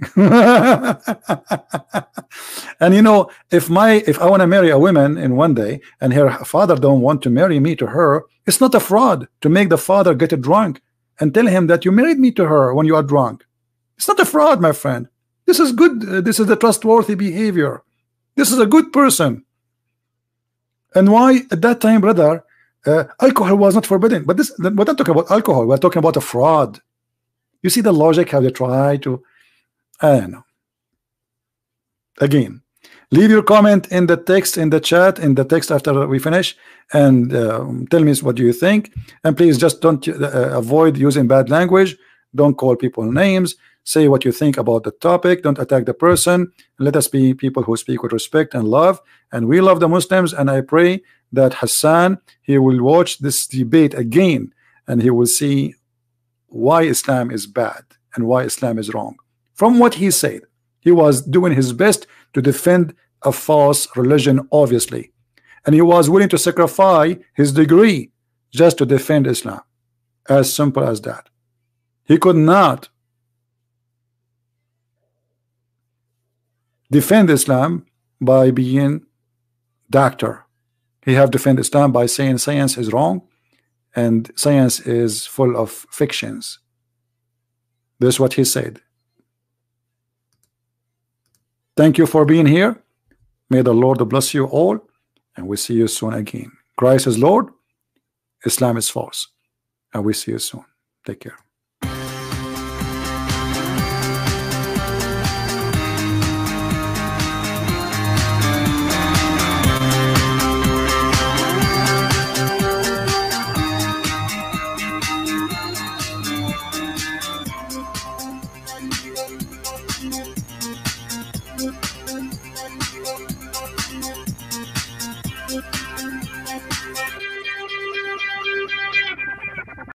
And you know, if I want to marry a woman in one day and her father don't want to marry me to her, it's not a fraud to make the father get drunk and tell him that you married me to her when you are drunk. It's not a fraud, my friend. This is good. This is the trustworthy behavior. This is a good person. And why at that time, brother, alcohol was not forbidden? But we're not talking about alcohol. We're talking about a fraud. You see the logic, how they try to, I don't know. Again, leave your comment in the text, in the chat, in the text after we finish, and tell me what do you think. And please just don't avoid using bad language. Don't call people names. Say what you think about the topic. Don't attack the person. Let us be people who speak with respect and love. And we love the Muslims. And I pray that Hassan, he will watch this debate again, and he will see why Islam is bad and why Islam is wrong. From what he said, he was doing his best to defend a false religion, obviously, and he was willing to sacrifice his degree just to defend Islam. As simple as that. He could not defend Islam by being doctor. He have defend Islam by saying science is wrong and science is full of fictions. That's what he said. Thank you for being here. May the Lord bless you all, and we see you soon again. Christ is Lord, Islam is false, and we see you soon. Take care.